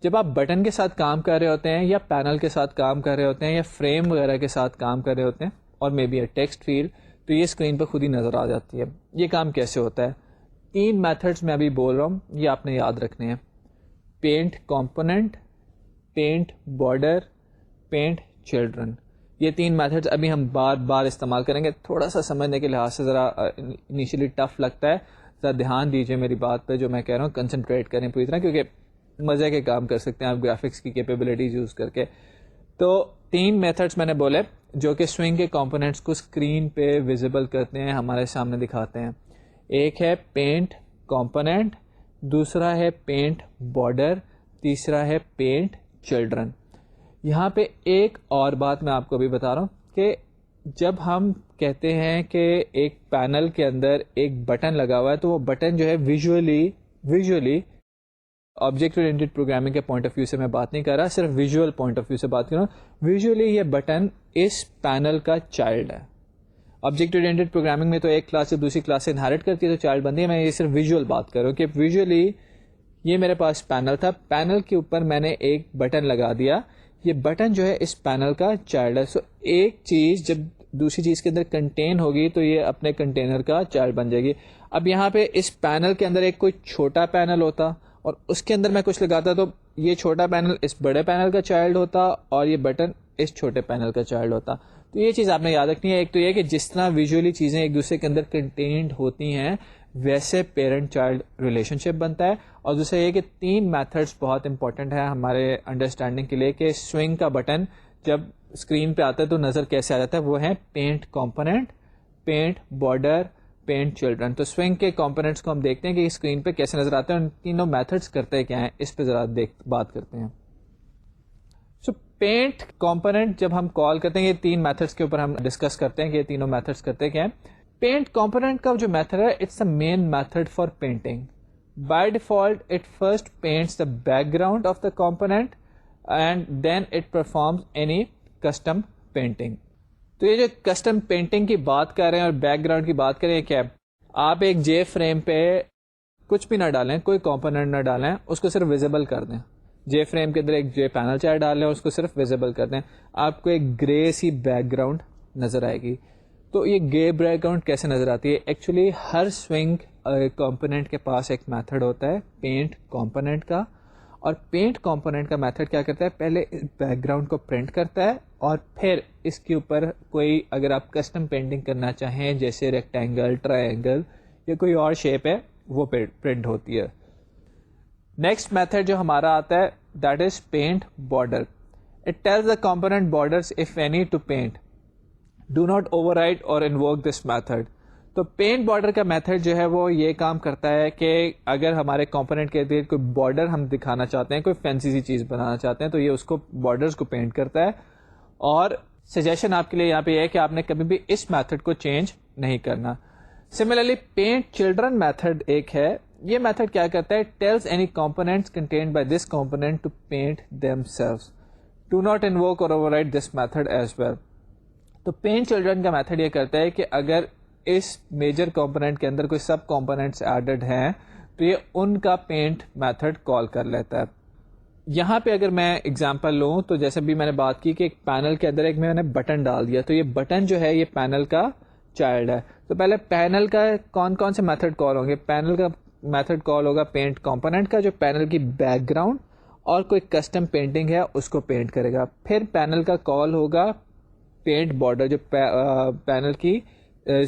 S1: جب آپ بٹن کے ساتھ کام کر رہے ہوتے ہیں یا پینل کے ساتھ کام کر رہے ہوتے ہیں یا فریم وغیرہ کے ساتھ کام کر رہے ہوتے ہیں اور maybe a text field, تو یہ اسکرین پہ خود ہی نظر آ جاتی ہے. یہ کام کیسے ہوتا ہے؟ 3 میتھڈس میں ابھی بول رہا ہوں, یہ آپ نے یاد رکھنے ہیں. Paint component, paint border, paint children. یہ 3 میتھڈز ابھی ہم بار بار استعمال کریں گے. تھوڑا سا سمجھنے کے لحاظ سے ذرا انیشلی ٹف لگتا ہے, ذرا دھیان دیجیے میری بات پہ جو میں کہہ رہا ہوں, کنسنٹریٹ کریں پوری طرح, کیونکہ مزے کے کام کر سکتے ہیں آپ گرافکس کی کیپیبلٹیز یوز کر کے. تو 3 میتھڈس میں نے بولے جو کہ سوئنگ کے کمپوننٹس کو اسکرین پہ ویزیبل کرتے ہیں, ہمارے سامنے دکھاتے ہیں. ایک ہے پینٹ کمپوننٹ, دوسرا ہے پینٹ بارڈر, تیسرا ہے پینٹ چلڈرن. یہاں پہ ایک اور بات میں آپ کو بھی بتا رہا ہوں کہ جب ہم کہتے ہیں کہ ایک پینل کے اندر ایک بٹن لگا ہوا ہے تو وہ بٹن جو ہے ویژولی آبجیکٹ اورینٹڈ پروگرامنگ کے پوائنٹ آف ویو سے میں بات نہیں کر رہا, صرف ویژول پوائنٹ آف ویو سے بات کر رہا ہوں. ویژولی یہ بٹن اس پینل کا چائلڈ ہے. آبجیکٹ اورینٹڈ پروگرامنگ میں تو ایک کلاس سے دوسری کلاس سے انہیرٹ کرتی ہے تو چائلڈ بنتی ہے. میں یہ صرف ویژول بات کر رہا ہوں کہ ویژولی یہ میرے پاس پینل تھا, پینل کے اوپر میں نے ایک بٹن لگا دیا, یہ بٹن جو ہے اس پینل کا چائلڈ ہے. سو ایک چیز جب دوسری چیز کے اندر کنٹین ہوگی تو یہ اپنے کنٹینر کا چائلڈ بن جائے گی. اب یہاں پہ اس پینل کے اندر ایک کوئی چھوٹا پینل ہوتا اور اس کے اندر میں کچھ لگاتا تو یہ چھوٹا پینل اس بڑے پینل کا چائلڈ ہوتا اور یہ بٹن اس چھوٹے پینل کا چائلڈ ہوتا. تو یہ چیز آپ نے یاد رکھنی ہے. ایک تو یہ کہ جس طرح ویژولی چیزیں ایک دوسرے کے اندر کنٹینڈ ہوتی ہیں ویسے پیرنٹ چائلڈ ریلیشن شپ بنتا ہے. اور دوسرا یہ کہ 3 میتھڈس بہت امپورٹنٹ ہیں ہمارے انڈرسٹینڈنگ کے لیے کہ سوئنگ کا بٹن جب اسکرین پہ آتا ہے تو نظر کیسے آ جاتا ہے. وہ ہیں paint component, paint border, paint children. تو سوئنگ کے کمپوننٹس کو ہم دیکھتے ہیں کہ اسکرین پہ کیسے نظر آتے ہیں, ان تینوں میتھڈس کرتے کیا ہیں اس پہ ذرا بات کرتے ہیں. سو پینٹ کمپوننٹ جب ہم کال کرتے ہیں, یہ 3 میتھڈس کے اوپر ہم ڈسکس کرتے ہیں کہ یہ تینوں میتھڈس کرتے کیا ہیں. پینٹ کمپوننٹ کا جو میتھڈ ہے it's a main method for painting. By default it first paints the background of the component and then it performs any custom painting. تو یہ جو کسٹم پینٹنگ کی بات کر رہے ہیں اور بیک گراؤنڈ کی بات کریں کیا, آپ ایک جے فریم پہ کچھ بھی نہ ڈالیں, کوئی کمپوننٹ نہ ڈالیں, اس کو صرف ویزیبل کر دیں. جے فریم کے اندر ایک جے پینل چاہے ڈال لیں اور اس کو صرف ویزیبل کر دیں, آپ کو ایک گرے سی بیک گراؤنڈ نظر آئے گی. تو یہ گرے بیک گراؤنڈ کیسے نظر آتی ہے؟ ایکچولی ہر سوئنگ کمپوننٹ کے پاس ایک میتھڈ ہوتا ہے پینٹ کمپوننٹ کا, اور پینٹ کمپوننٹ کا میتھڈ کیا کرتا ہے, پہلے بیک گراؤنڈ کو پرنٹ کرتا ہے اور پھر اس کے اوپر کوئی اگر آپ کسٹم پینٹنگ کرنا چاہیں جیسے ریکٹینگل, ٹرائنگل یا کوئی اور شیپ ہے وہ پرنٹ ہوتی ہے. نیکسٹ میتھڈ جو ہمارا آتا ہے that is paint border. It tells the component borders if any to paint, do not override or invoke this method. تو پینٹ بارڈر کا میتھڈ جو ہے وہ یہ کام کرتا ہے کہ اگر ہمارے کمپوننٹ کے ارد کوئی بارڈر ہم دکھانا چاہتے ہیں, کوئی فینسی سی چیز بنانا چاہتے ہیں, تو یہ اس کو بارڈرز کو پینٹ کرتا ہے. اور سجیشن آپ کے لیے یہاں پہ یہ ہے کہ آپ نے کبھی بھی اس میتھڈ کو چینج نہیں کرنا. سملرلی پینٹ چلڈرن میتھڈ ایک ہے, یہ میتھڈ کیا کرتا ہے, tells any components contained by this component to paint themselves, do not invoke or override this method as well. تو پینٹ چلڈرن کا میتھڈ یہ کرتا ہے کہ اگر اس میجر کمپوننٹ کے اندر کوئی سب کمپوننٹس ایڈڈ ہیں تو یہ ان کا پینٹ میتھڈ کال کر لیتا ہے. یہاں پہ اگر میں اگزامپل لوں تو جیسے بھی میں نے بات کی کہ ایک پینل کے اندر ایک میں نے بٹن ڈال دیا, تو یہ بٹن جو ہے یہ پینل کا چائلڈ ہے. تو پہلے پینل کا کون کون سے میتھڈ کال ہوں گے؟ پینل کا میتھڈ کال ہوگا پینٹ کمپوننٹ کا جو پینل کی بیک گراؤنڈ اور کوئی کسٹم پینٹنگ ہے اس کو پینٹ کرے گا. پھر پینل کا کال ہوگا پینٹ بارڈر جو پینل کی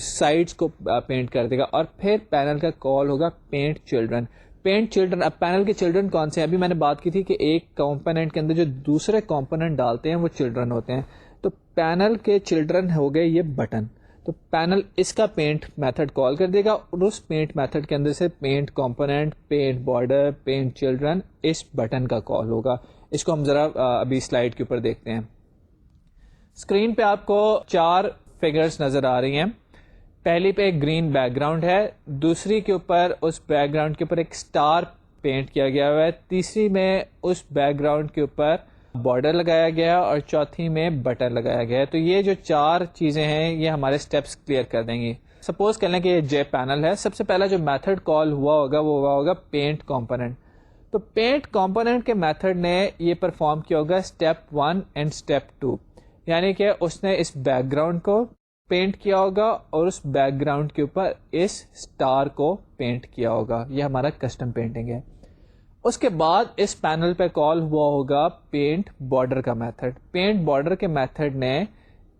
S1: سائڈس کو پینٹ کر دے گا, اور پھر پینل کا کال ہوگا پینٹ چلڈرن. پینٹ چلڈرن, اب پینل کے چلڈرن کون سے ہیں؟ ابھی میں نے بات کی تھی کہ ایک کمپوننٹ کے اندر جو دوسرے کمپوننٹ ڈالتے ہیں وہ چلڈرن ہوتے ہیں. تو پینل کے چلڈرن ہو گئے یہ بٹن. تو پینل اس کا پینٹ میتھڈ کال کر دے گا اور اس پینٹ میتھڈ کے اندر سے paint component, paint border, paint children اس بٹن کا کال ہوگا. اس کو ہم ذرا ابھی سلائڈ کے اوپر دیکھتے ہیں. اسکرین پہ آپ کو 4 فگرز نظر آ رہی ہیں. پہلی پہ ایک گرین بیک گراؤنڈ ہے, دوسری کے اوپر اس بیک گراؤنڈ کے اوپر ایک اسٹار پینٹ کیا گیا ہوا ہے, تیسری میں اس بیک گراؤنڈ کے اوپر بارڈر لگایا گیا اور چوتھی میں بٹن لگایا گیا ہے. تو یہ جو 4 چیزیں ہیں یہ ہمارے اسٹیپس کلیئر کر دیں گی. سپوز کر لیں کہ یہ جے پینل ہے. سب سے پہلا جو میتھڈ کال ہوا ہوگا وہ ہوا ہوگا پینٹ کمپوننٹ. تو پینٹ کمپوننٹ کے میتھڈ نے یہ پرفارم کیا ہوگا اسٹیپ 1 اینڈ اسٹیپ 2, یعنی کہ اس نے اس بیک گراؤنڈ کو پینٹ کیا ہوگا اور اس بیک گراؤنڈ کے اوپر اس اسٹار کو پینٹ کیا ہوگا. یہ ہمارا کسٹم پینٹنگ ہے. اس کے بعد اس پینل پہ کال ہوا ہوگا پینٹ بارڈر کا میتھڈ. پینٹ بارڈر کے میتھڈ نے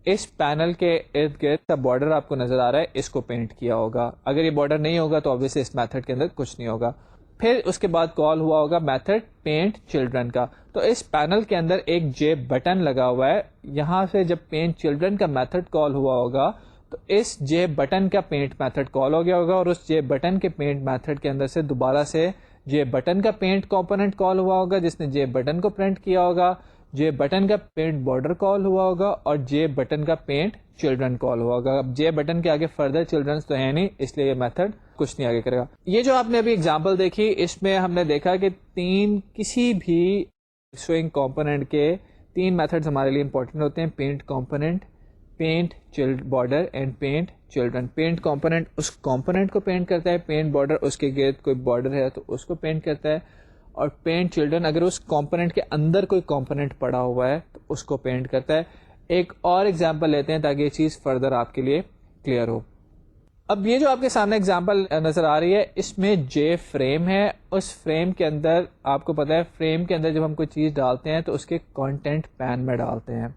S1: اس پینل کے ارد گرد کا بارڈر آپ کو نظر آ رہا ہے, اس کو پینٹ کیا ہوگا. اگر یہ بارڈر نہیں ہوگا تو obviously اس میتھڈ کے اندر کچھ نہیں ہوگا. پھر اس کے بعد کال ہوا ہوگا میتھڈ پینٹ چلڈرن کا. تو اس پینل کے اندر ایک جے بٹن لگا ہوا ہے. یہاں سے جب پینٹ چلڈرن کا میتھڈ کال ہوا ہوگا تو اس جے بٹن کا پینٹ میتھڈ کال ہو گیا ہوگا, اور اس جے بٹن کے پینٹ میتھڈ کے اندر سے دوبارہ سے جے بٹن کا پینٹ کمپوننٹ کال ہوا ہوگا جس نے جے بٹن کو پرنٹ کیا ہوگا, جے بٹن کا پینٹ بارڈر کال ہوا ہوگا, اور جے بٹن کا پینٹ چلڈرن کال ہوا ہوگا. اب جے بٹن کے آگے فردر چلڈرن تو ہے نہیں, اس لیے یہ میتھڈ کچھ نہیں آگے کرے گا. یہ جو آپ نے ابھی اگزامپل دیکھی, اس میں ہم نے دیکھا کہ کسی بھی سوئنگ کمپوننٹ کے 3 میتھڈز ہمارے لیے امپورٹنٹ ہوتے ہیں: paint component, paint border and paint children. Paint component اس کمپوننٹ کو پینٹ کرتا ہے, پینٹ بارڈر اس کے گرد کوئی بارڈر ہے تو اس کو پینٹ کرتا ہے, اور پینٹ چلڈرن اگر اس کمپوننٹ کے اندر کوئی کمپوننٹ پڑا ہوا ہے تو اس کو پینٹ کرتا ہے. ایک اور ایگزامپل لیتے ہیں تاکہ یہ چیز فردر آپ کے لیے کلیئر ہو. اب یہ جو آپ کے سامنے ایگزامپل نظر آ رہی ہے, اس میں جے فریم ہے. اس فریم کے اندر آپ کو پتا ہے, فریم کے اندر جب ہم کوئی چیز ڈالتے ہیں تو اس کے کانٹینٹ پین میں ڈالتے ہیں,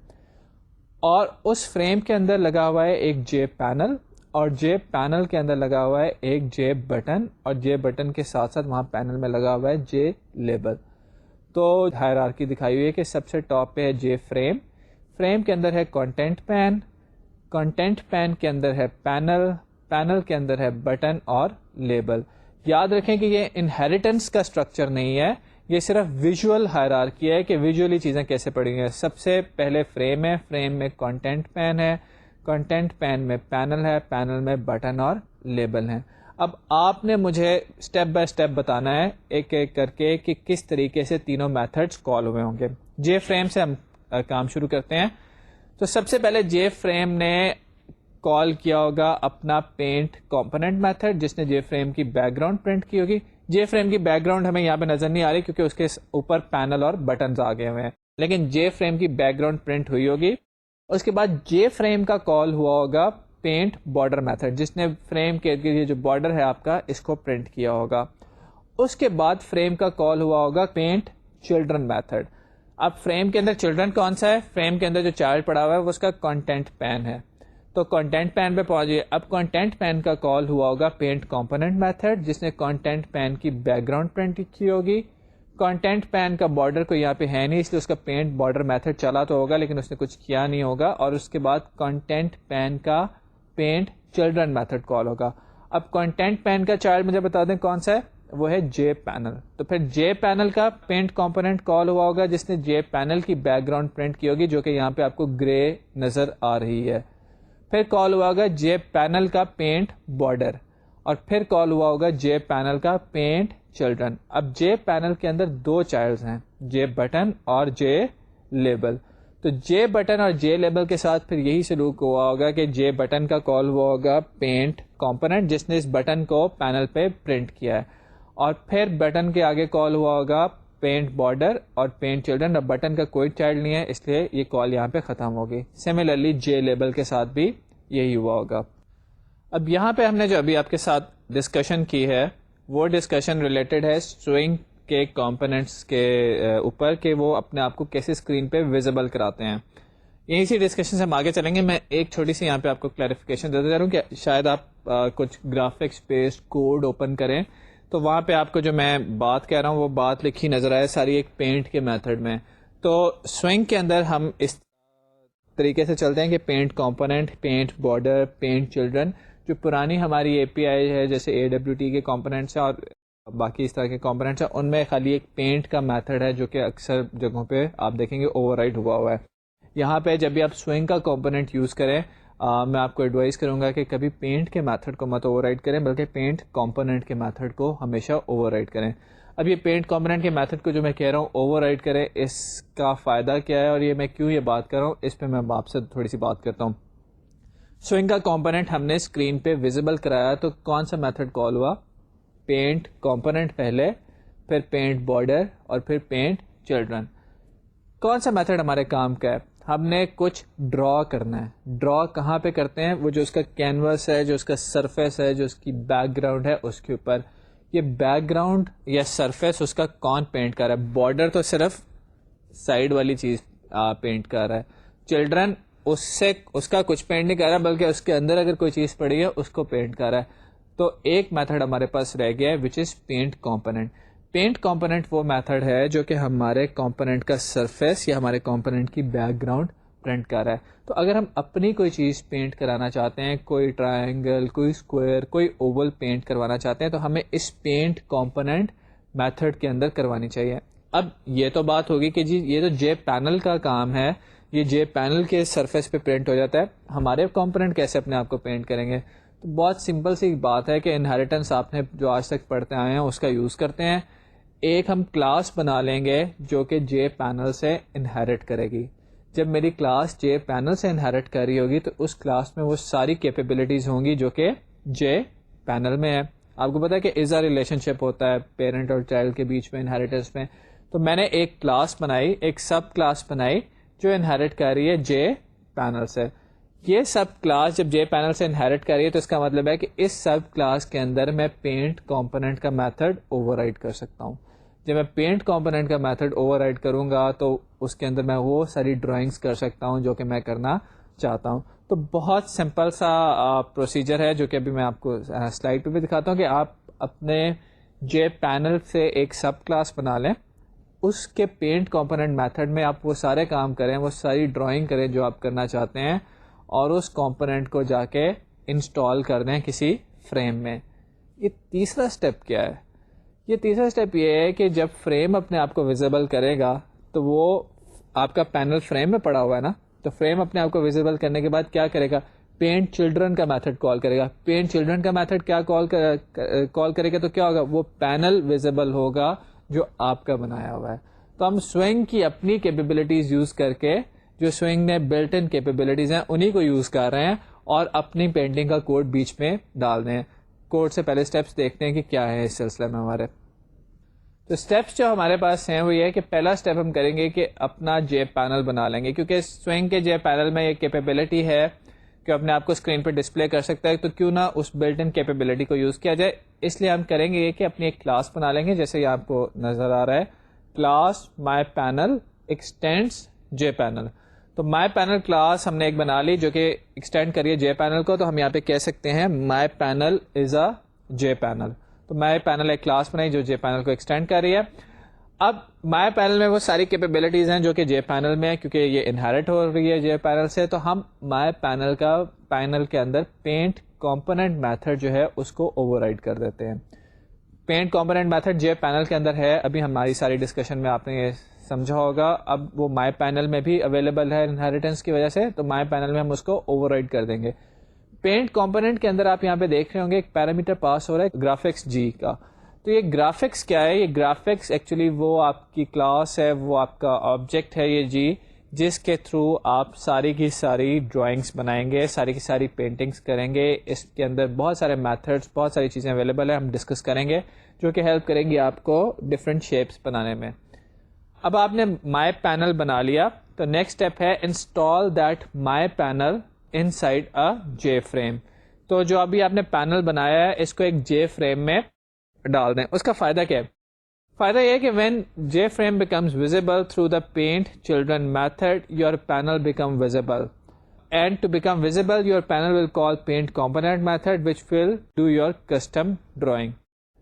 S1: اور اس فریم کے اندر لگا ہوا ہے ایک جے پینل, اور جے پینل کے اندر لگا ہوا ہے ایک جے بٹن, اور جے بٹن کے ساتھ ساتھ وہاں پینل میں لگا ہوا ہے جے لیبل. تو ہائرارکی دکھائی ہوئی ہے کہ سب سے ٹاپ پہ ہے جے فریم, فریم کے اندر ہے کانٹینٹ پین, کانٹینٹ پین کے اندر ہے پینل, پینل کے اندر ہے بٹن اور لیبل. یاد رکھیں کہ یہ انہیریٹنس کا اسٹرکچر نہیں ہے, یہ صرف ویژول ہائرارکی ہے کہ ویژولی چیزیں کیسے پڑی ہیں. سب سے پہلے فریم ہے, فریم میں کانٹینٹ پین ہے, کانٹینٹ پین میں پینل ہے, پینل میں بٹن اور لیبل ہیں. اب آپ نے مجھے اسٹیپ بائی اسٹیپ بتانا ہے ایک ایک کر کے کہ کس طریقے سے تینوں میتھڈز کال ہوئے ہوں گے. جے فریم سے ہم کام شروع کرتے ہیں. تو سب سے پہلے جے فریم نے کال کیا ہوگا اپنا پینٹ کمپوننٹ میتھڈ جس نے جے فریم کی بیک گراؤنڈ پرنٹ کی ہوگی. جے فریم کی بیک گراؤنڈ ہمیں یہاں پہ نظر نہیں آ رہی کیونکہ اس کے اوپر پینل اور بٹنز آ گئے ہوئے ہیں, لیکن جے فریم کی بیک گراؤنڈ پرنٹ ہوئی ہوگی. اس کے بعد جے فریم کا کال ہوا ہوگا پینٹ بارڈر میتھڈ جس نے فریم کے یہ جو بارڈر ہے آپ کا اس کو پرنٹ کیا ہوگا. اس کے بعد فریم کا کال ہوا ہوگا پینٹ چلڈرن میتھڈ. اب فریم کے اندر چلڈرن کون سا ہے؟ فریم کے اندر جو چائلڈ پڑا ہوا ہے وہ اس کا کانٹینٹ پین ہے. تو کانٹینٹ پین پہ پہنچیے. اب کانٹینٹ پین کا کال ہوا ہوگا پینٹ کمپوننٹ میتھڈ جس نے کانٹینٹ پین کی بیک گراؤنڈ پرنٹ کی ہوگی. کانٹینٹ پین کا بارڈر کوئی یہاں پہ ہے نہیں, اس لیے اس کا پینٹ بارڈر میتھڈ چلا تو ہوگا لیکن اس نے کچھ کیا نہیں ہوگا. اور اس کے بعد کانٹینٹ پین کا پینٹ چلڈرن میتھڈ کال ہوگا. اب کانٹینٹ پین کا چائلڈ مجھے بتا دیں کون سا ہے, وہ ہے جے پینل. تو پھر جے پینل کا پینٹ کمپوننٹ کال ہوا ہوگا جس نے جے پینل کی بیک گراؤنڈ پرنٹ کی ہوگی جو کہ یہاں پہ آپ کو گرے نظر آ رہی ہے. پھر کال ہوا ہوگا جے پینل کا پینٹ بارڈر, اور پھر کال ہوا ہوگا جے پینل کا پینٹ چلڈرن. اب جے پینل کے اندر 2 چائلڈز ہیں, جے بٹن اور جے لیبل. تو جے بٹن اور جے لیبل کے ساتھ پھر یہی سلوک ہوا ہوگا کہ جے بٹن کا کال ہوا ہوگا پینٹ کمپوننٹ جس نے اس بٹن کو پینل پہ پرنٹ کیا ہے, اور پھر بٹن کے آگے کال ہوا ہوگا پینٹ بارڈر اور پینٹ چلڈرن. اب بٹن کا کوئی چائلڈ نہیں ہے اس لیے یہ کال یہاں پہ ختم ہوگی. سملرلی جے لیبل کے ساتھ بھی یہی ہوا ہوگا. اب یہاں پہ ہم نے جو ابھی آپ کے ساتھ ڈسکشن کی ہے وہ ڈسکشن ریلیٹڈ ہے سوئنگ کے کمپوننٹس کے اوپر کہ وہ اپنے آپ کو کیسے اسکرین پہ ویزیبل کراتے ہیں. یہیں سی ڈسکشن سے ہم آگے چلیں گے. میں ایک چھوٹی سی یہاں پہ آپ کو کلیریفیکیشن دیتا جا رہا ہوں کہ شاید آپ کچھ گرافکس بیسڈ کوڈ اوپن کریں تو وہاں پہ آپ کو جو میں بات کہہ رہا ہوں وہ بات لکھی نظر آئے ساری ایک پینٹ کے میتھڈ میں. تو سوئنگ کے اندر ہم اس طریقے سے چلتے ہیں کہ paint component, paint border, paint children. جو پرانی ہماری اے پی آئی ہے جیسے AWT کے کمپوننٹس ہیں اور باقی اس طرح کے کمپوننٹس ہیں, ان میں خالی ایک پینٹ کا میتھڈ ہے جو کہ اکثر جگہوں پہ آپ دیکھیں گے اوور رائڈ ہوا ہوا ہے. یہاں پہ جب بھی آپ سوئنگ کا کمپوننٹ یوز کریں میں آپ کو ایڈوائز کروں گا کہ کبھی پینٹ کے میتھڈ کو مت اوور رائڈ کریں بلکہ پینٹ کمپوننٹ کے میتھڈ کو ہمیشہ اوور رائڈ کریں. اب یہ پینٹ کمپوننٹ کے میتھڈ کو جو میں کہہ رہا ہوں اوور رائڈ کریں, اس کا فائدہ کیا ہے اور یہ میں کیوں یہ بات کر رہا ہوں اس پہ میں آپ سے تھوڑی سی بات کرتا ہوں. سوئنگ کا کمپوننٹ ہم نے اسکرین پہ ویزیبل کرایا تو کون سا میتھڈ کال ہوا؟ پینٹ کمپوننٹ پہلے, پھر پینٹ بارڈر اور پھر پینٹ چلڈرن. کون سا میتھڈ ہمارے کام کا ہے؟ ہم نے کچھ ڈرا کرنا ہے. ڈرا کہاں پہ کرتے ہیں؟ وہ جو اس کا کینوس ہے, جو اس کا سرفیس ہے, جو اس کی بیک گراؤنڈ ہے اس کے اوپر. یہ بیک گراؤنڈ یا سرفیس اس کا کون پینٹ کر رہا ہے؟ بارڈر تو صرف سائڈ والی چیز پینٹ کر رہا ہے. چلڈرن اس کا کچھ پینٹ نہیں کر رہا بلکہ اس کے اندر اگر کوئی چیز پڑی ہے اس کو پینٹ کر رہا ہے. تو ایک میتھڈ ہمارے پاس رہ گیا ہے وچ از پینٹ کمپوننٹ. پینٹ کمپوننٹ وہ میتھڈ ہے جو کہ ہمارے کمپوننٹ کا سرفیس یا ہمارے کمپوننٹ کی بیک گراؤنڈ پرنٹ کر رہا ہے. تو اگر ہم اپنی کوئی چیز پینٹ کرانا چاہتے ہیں, کوئی ٹرائنگل, کوئی اسکوائر, کوئی اوول پینٹ کروانا چاہتے ہیں, تو ہمیں اس پینٹ کمپوننٹ میتھڈ کے اندر کروانی چاہیے. اب یہ تو بات ہوگی کہ جی یہ تو جے پینل کا کام ہے, یہ جے پینل کے سرفیس پہ پرنٹ ہو جاتا ہے, ہمارے کمپوننٹ کیسے اپنے آپ کو پینٹ کریں گے؟ تو بہت سمپل سی بات ہے کہ انہیریٹنس آپ نے جو آج تک پڑھتے آئے ہیں اس کا یوز کرتے ہیں. ایک ہم کلاس بنا لیں گے جو کہ جے پینل سے انہیرٹ کرے گی. جب میری کلاس جے پینل سے انہیرٹ کر رہی ہوگی تو اس کلاس میں وہ ساری کیپیبلٹیز ہوں گی جو کہ جے پینل میں ہے. آپ کو پتا ہے کہ ایزا ریلیشن شپ ہوتا ہے پیرنٹ اور چائلڈ کے بیچ میں انہیریٹنس میں. تو میں نے ایک کلاس بنائی, ایک سب کلاس بنائی جو انہیرٹ کر رہی ہے جے پینل سے. یہ سب کلاس جب جے پینل سے انہیرٹ کر رہی ہے تو اس کا مطلب ہے کہ اس سب کلاس کے اندر میں پینٹ کمپوننٹ کا میتھڈ اوور رائڈ کر سکتا ہوں. جب میں پینٹ کمپوننٹ کا میتھڈ اوور رائڈ کروں گا تو اس کے اندر میں وہ ساری ڈرائنگس کر سکتا ہوں جو کہ میں کرنا چاہتا ہوں. تو بہت سمپل سا پروسیجر ہے جو کہ ابھی میں آپ کو سلائڈ پہ بھی دکھاتا ہوں کہ آپ اپنے جے پینل سے ایک سب کلاس بنا لیں, اس کے پینٹ کمپوننٹ میتھڈ میں آپ وہ سارے کام کریں, وہ ساری ڈرائنگ کریں جو آپ کرنا چاہتے ہیں, اور اس کمپوننٹ کو جا کے انسٹال کر دیں کسی فریم میں. یہ تیسرا اسٹیپ کیا ہے؟ یہ تیسرا اسٹیپ یہ ہے کہ جب فریم اپنے آپ کو ویزیبل کرے گا تو وہ آپ کا پینل فریم میں پڑا ہوا ہے نا, تو فریم اپنے آپ کو ویزیبل کرنے کے بعد کیا کرے گا؟ پینٹ چلڈرن کا میتھڈ کال کرے گا. پینٹ چلڈرن کا میتھڈ کیا کال کرے گا تو کیا ہوگا؟ وہ پینل ویزیبل ہوگا جو آپ کا بنایا ہوا ہے. تو ہم سوئنگ کی اپنی کیپیبلٹیز یوز کر کے, جو سوئنگ نے بلٹ ان کیپیبلٹیز ہیں انہی کو یوز کر رہے ہیں اور اپنی پینٹنگ کا کوڈ بیچ میں ڈال دیں. کوڈ سے پہلے اسٹیپس دیکھتے ہیں کہ کیا ہے اس سلسلے میں ہمارے. تو اسٹیپس جو ہمارے پاس ہیں وہ یہ ہے کہ پہلا اسٹیپ ہم کریں گے کہ اپنا جے پینل بنا لیں گے, کیونکہ سوئنگ کے جے پینل میں یہ کیپیبلٹی ہے کہ اپنے آپ کو اسکرین پہ ڈسپلے کر سکتا ہے, تو کیوں نہ اس بلٹ ان کیپیبلٹی کو یوز کیا جائے. اس لیے ہم کریں گے کہ اپنی ایک کلاس بنا لیں گے, جیسے یہ آپ کو نظر آ رہا ہے, class my panel extends J panel. تو مائی پینل کلاس ہم نے ایک بنا لی جو کہ ایکسٹینڈ کریے جے پینل کو, تو ہم یہاں پہ کہہ سکتے ہیں مائی پینل از اے جے پینل. تو مائی پینل ایک کلاس بنائی جو جے پینل کو ایکسٹینڈ کر رہی ہے. اب مائی پینل میں وہ ساری کیپیبلٹیز ہیں جو کہ جے پینل میں ہے, کیونکہ یہ انہیرٹ ہو رہی ہے جے پینل سے, تو ہم مائی پینل کے اندر پینٹ کمپوننٹ میتھڈ جو ہے اس کو اوور رائڈ کر دیتے ہیں. Paint component method J panel کے اندر ہے, ابھی ہماری ساری ڈسکشن میں آپ نے یہ سمجھا ہوگا. اب وہ مائی پینل میں بھی اویلیبل ہے انہیریٹنس کی وجہ سے, تو مائی پینل میں ہم اس کو اوور رائڈ کر دیں گے. پینٹ کمپوننٹ کے اندر آپ یہاں پہ دیکھ رہے ہوں گے ایک پیرامیٹر پاس ہو رہا ہے گرافکس جی کا. تو یہ گرافکس کیا ہے؟ یہ گرافکس ایکچولی وہ آپ کی کلاس ہے, وہ آپ کا آبجیکٹ ہے یہ جی, جس کے تھرو آپ ساری کی ساری ڈرائنگس بنائیں گے, ساری کی ساری پینٹنگس کریں گے. اس کے اندر بہت سارے میتھڈس, بہت ساری چیزیں اویلیبل ہیں, ہم ڈسکس کریں گے جو کہ ہیلپ کریں گی آپ کو ڈفرینٹ شیپس بنانے میں. اب آپ نے مائی پینل بنا لیا, تو نیکسٹ اسٹیپ ہے install that my panel in side a J frame. تو جو ابھی آپ نے پینل بنایا ہے اس کو ایک جے فریم میں ڈال دیں. اس کا فائدہ کیا ہے؟ فائدہ یہ ہے کہ when J frame becomes visible through the paint children method your panel become visible, and to become visible your panel will call paint component method which will do your custom drawing.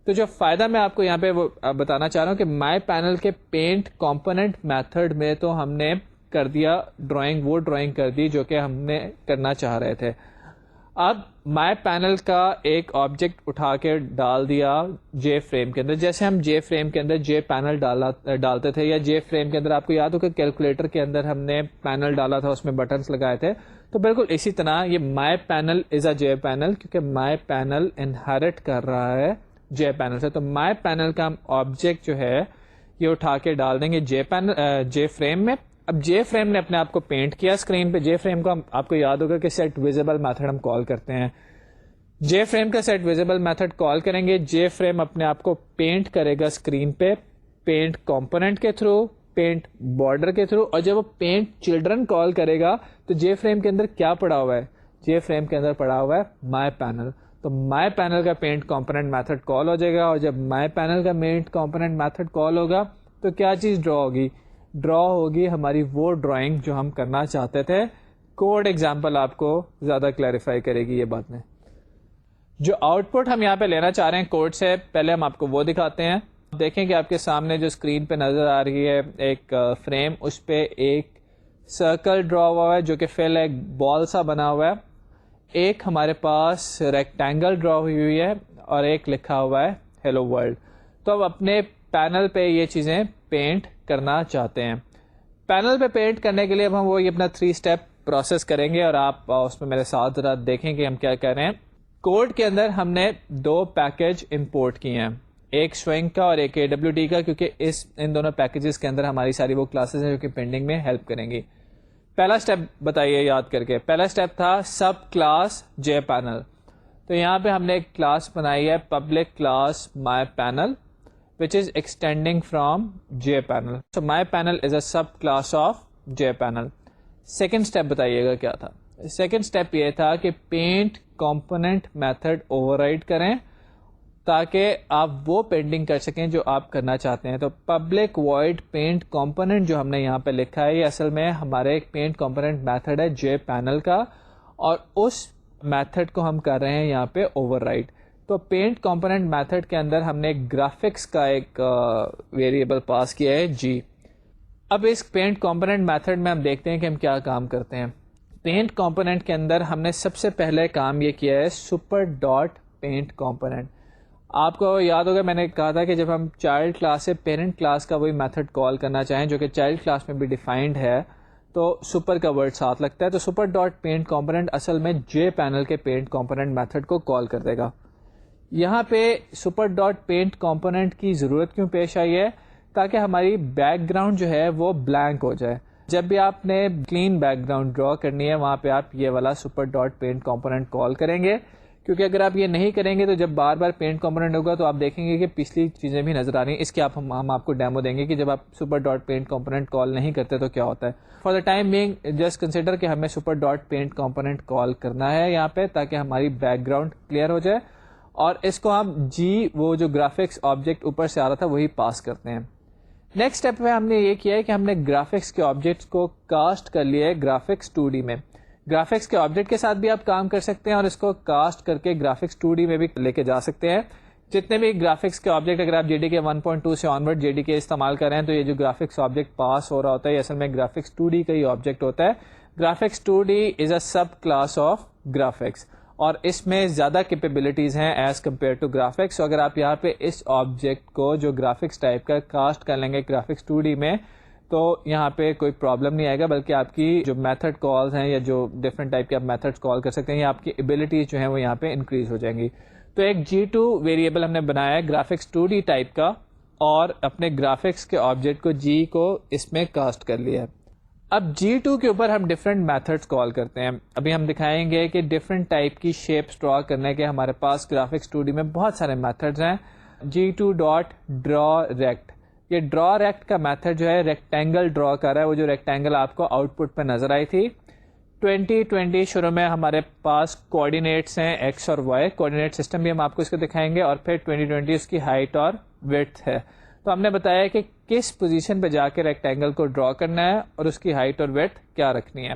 S1: تو جو فائدہ میں آپ کو یہاں پہ وہ بتانا چاہ رہا ہوں کہ مائی پینل کے پینٹ کمپوننٹ میتھڈ میں تو ہم نے کر دیا ڈرائنگ, وہ ڈرائنگ کر دی جو کہ ہم نے کرنا چاہ رہے تھے. اب مائی پینل کا ایک آبجیکٹ اٹھا کے ڈال دیا جے فریم کے اندر, جیسے ہم جے فریم کے اندر جے پینل ڈالتے تھے, یا جے فریم کے اندر آپ کو یاد ہو کہ کیلکولیٹر کے اندر ہم نے پینل ڈالا تھا, اس میں بٹنس لگائے تھے. تو بالکل اسی طرح یہ my panel is a J panel, کیونکہ مائی پینل انہیرٹ کر رہا ہے جے پینل سے. تو مائی پینل کا آبجیکٹ جو ہے یہ اٹھا کے ڈال دیں گے جے فریم میں. اب جے فریم نے اپنے آپ کو پینٹ کیا اسکرین پہ. جے فریم کو آپ کو یاد ہوگا کہ سیٹ ویزیبل میتھڈ ہم کال کرتے ہیں. جے فریم کا سیٹ ویزیبل میتھڈ کال کریں گے, جے فریم اپنے آپ کو پینٹ کرے گا اسکرین پہ پینٹ کمپوننٹ کے تھرو, پینٹ بارڈر کے تھرو, اور جب وہ پینٹ چلڈرن کال کرے گا تو جے فریم کے اندر کیا پڑا ہوا ہے؟ جے فریم کے اندر پڑا ہوا ہے مائی پینل. تو مائی پینل کا پینٹ کمپوننٹ میتھڈ کال ہو جائے گا, اور جب مائی پینل کا پینٹ کمپوننٹ میتھڈ کال ہوگا تو کیا چیز ڈرا ہوگی؟ ڈرا ہوگی ہماری وہ ڈرائنگ جو ہم کرنا چاہتے تھے کوڈ ایگزامپل آپ کو زیادہ کلیریفائی کرے گی یہ بات میں. جو آؤٹ پٹ ہم یہاں پہ لینا چاہ رہے ہیں کوڈ سے، پہلے ہم آپ کو وہ دکھاتے ہیں. دیکھیں کہ آپ کے سامنے جو اسکرین پہ نظر آ رہی ہے ایک فریم، اس پہ ایک سرکل ڈرا ہوا ہے جو کہ فی الحال ایک بال سا بنا ہوا ہے. ایک ہمارے پاس ریکٹینگل ڈرا ہوئی ہے اور ایک لکھا ہوا ہے ہیلو ورلڈ. تو اب اپنے پینل پہ یہ چیزیں پینٹ کرنا چاہتے ہیں. پینل پہ پینٹ کرنے کے لیے اب ہم وہی اپنا 3 اسٹیپ پروسیس کریں گے اور آپ اس میں میرے ساتھ ذرا دیکھیں کہ ہم کیا کر رہے ہیں. کوڈ کے اندر ہم نے 2 پیکج امپورٹ کیے ہیں، ایک سوئنگ کا اور ایک AWT کا، کیونکہ ان دونوں پیکجز کے اندر ہماری ساری وہ کلاسز ہیں جو کہ پینڈنگ میں ہیلپ کریں گی. پہلا اسٹیپ بتائیے یاد کر کے. پہلا اسٹیپ تھا سب کلاس جے پینل. تو یہاں پہ ہم نے ایک کلاس بنائی ہے public class my panel which is extending from JPanel. So MyPanel is a subclass of JPanel. Second step بتائیے گا کیا تھا. سیکنڈ اسٹیپ یہ تھا کہ paint component method over ride کریں تاکہ آپ وہ پینٹنگ کر سکیں جو آپ کرنا چاہتے ہیں. تو پبلک وائڈ پینٹ کمپوننٹ جو ہم نے یہاں پہ لکھا ہے یہ اصل میں ہمارے ایک پینٹ کمپوننٹ میتھڈ ہے JPanel کا، اور اس میتھڈ کو ہم کر رہے ہیں یہاں پہ اوور رائڈ. تو پینٹ کمپوننٹ میتھڈ کے اندر ہم نے گرافکس کا ایک ویریبل پاس کیا ہے جی. اب اس پینٹ کمپوننٹ میتھڈ میں ہم دیکھتے ہیں کہ ہم کیا کام کرتے ہیں. پینٹ کمپوننٹ کے اندر ہم نے سب سے پہلے کام یہ کیا ہے سپر ڈاٹ پینٹ کمپوننٹ. آپ کو یاد ہوگا میں نے کہا تھا کہ جب ہم چائلڈ کلاس سے پیرنٹ کلاس کا وہی میتھڈ کال کرنا چاہیں جو کہ چائلڈ کلاس میں بھی ڈیفائنڈ ہے تو سپر کا ورڈ ساتھ لگتا ہے. تو سپر ڈاٹ پینٹ کمپوننٹ اصل میں JPanel کے پینٹ کمپوننٹ میتھڈ کو کال کر دے گا. یہاں پہ سپر ڈاٹ پینٹ کمپوننٹ کی ضرورت کیوں پیش آئی ہے؟ تاکہ ہماری بیک گراؤنڈ جو ہے وہ بلینک ہو جائے. جب بھی آپ نے کلین بیک گراؤنڈ ڈرا کرنی ہے وہاں پہ آپ یہ والا super dot paint component call کریں گے، کیونکہ اگر آپ یہ نہیں کریں گے تو جب بار بار پینٹ کمپوننٹ ہوگا تو آپ دیکھیں گے کہ پچھلی چیزیں بھی نظر آ رہی ہیں. اس کے ہم آپ کو ڈیمو دیں گے کہ جب آپ super dot paint component call نہیں کرتے تو کیا ہوتا ہے. For the time being just consider کہ ہمیں super dot paint component call کرنا ہے یہاں پہ تاکہ ہماری بیک گراؤنڈ کلیئر ہو جائے، اور اس کو ہم وہ جو گرافکس آبجیکٹ اوپر سے آ رہا تھا وہی پاس کرتے ہیں. نیکسٹ اسٹیپ میں ہم نے یہ کیا ہے کہ ہم نے گرافکس کے آبجیکٹس کو کاسٹ کر لیا ہے گرافکس 2D میں. گرافکس کے آبجیکٹ کے ساتھ بھی آپ کام کر سکتے ہیں اور اس کو کاسٹ کر کے گرافکس 2D میں بھی لے کے جا سکتے ہیں. جتنے بھی گرافکس کے آبجیکٹ اگر آپ JDK 1.2 سے آنورڈ JDK استعمال کر رہے ہیں تو یہ جو گرافکس آبجیکٹ پاس ہو رہا ہوتا ہے یہ اصل میں گرافکس 2D کا ہی آبجیکٹ ہوتا ہے. Graphics 2D is a sub class of graphics اور اس میں زیادہ کیپیبلٹیز ہیں ایز کمپیئر ٹو گرافکس. تو اگر آپ یہاں پہ اس آبجیکٹ کو جو گرافکس ٹائپ کا کاسٹ کر لیں گے گرافکس 2D میں تو یہاں پہ کوئی پرابلم نہیں آئے گا، بلکہ آپ کی جو میتھڈ کالز ہیں یا جو ڈفرنٹ ٹائپ کے آپ میتھڈ کال کر سکتے ہیں یا آپ کی ایبلٹیز جو ہیں وہ یہاں پہ انکریز ہو جائیں گی. تو ایک G2 ویریبل ہم نے بنایا ہے گرافکس 2D ٹائپ کا اور اپنے گرافکس کے آبجیکٹ کو G کو اس میں کاسٹ کر لیا ہے. اب G2 کے اوپر ہم ڈفرینٹ میتھڈس کال کرتے ہیں. ابھی ہم دکھائیں گے کہ ڈفرینٹ ٹائپ کی شیپس ڈرا کرنے کے ہمارے پاس گرافکس 2D میں بہت سارے میتھڈز ہیں. G2 ڈاٹ ڈرا ریکٹ، یہ ڈرا ریکٹ کا میتھڈ جو ہے ریکٹینگل ڈرا کر رہا ہے، وہ جو ریکٹینگل آپ کو آؤٹ پٹ پہ نظر آئی تھی. 2020 شروع میں ہمارے پاس کوآرڈینیٹس ہیں ایکس اور وائی، کوآرڈینیٹ سسٹم بھی ہم آپ کو اس کو دکھائیں گے، اور پھر 2020 اس کی ہائٹ اور ویڈتھ ہے. تو ہم نے بتایا کہ کس پوزیشن پہ جا کے ریکٹینگل کو ڈرا کرنا ہے اور اس کی ہائٹ اور ویڈتھ کیا رکھنی ہے.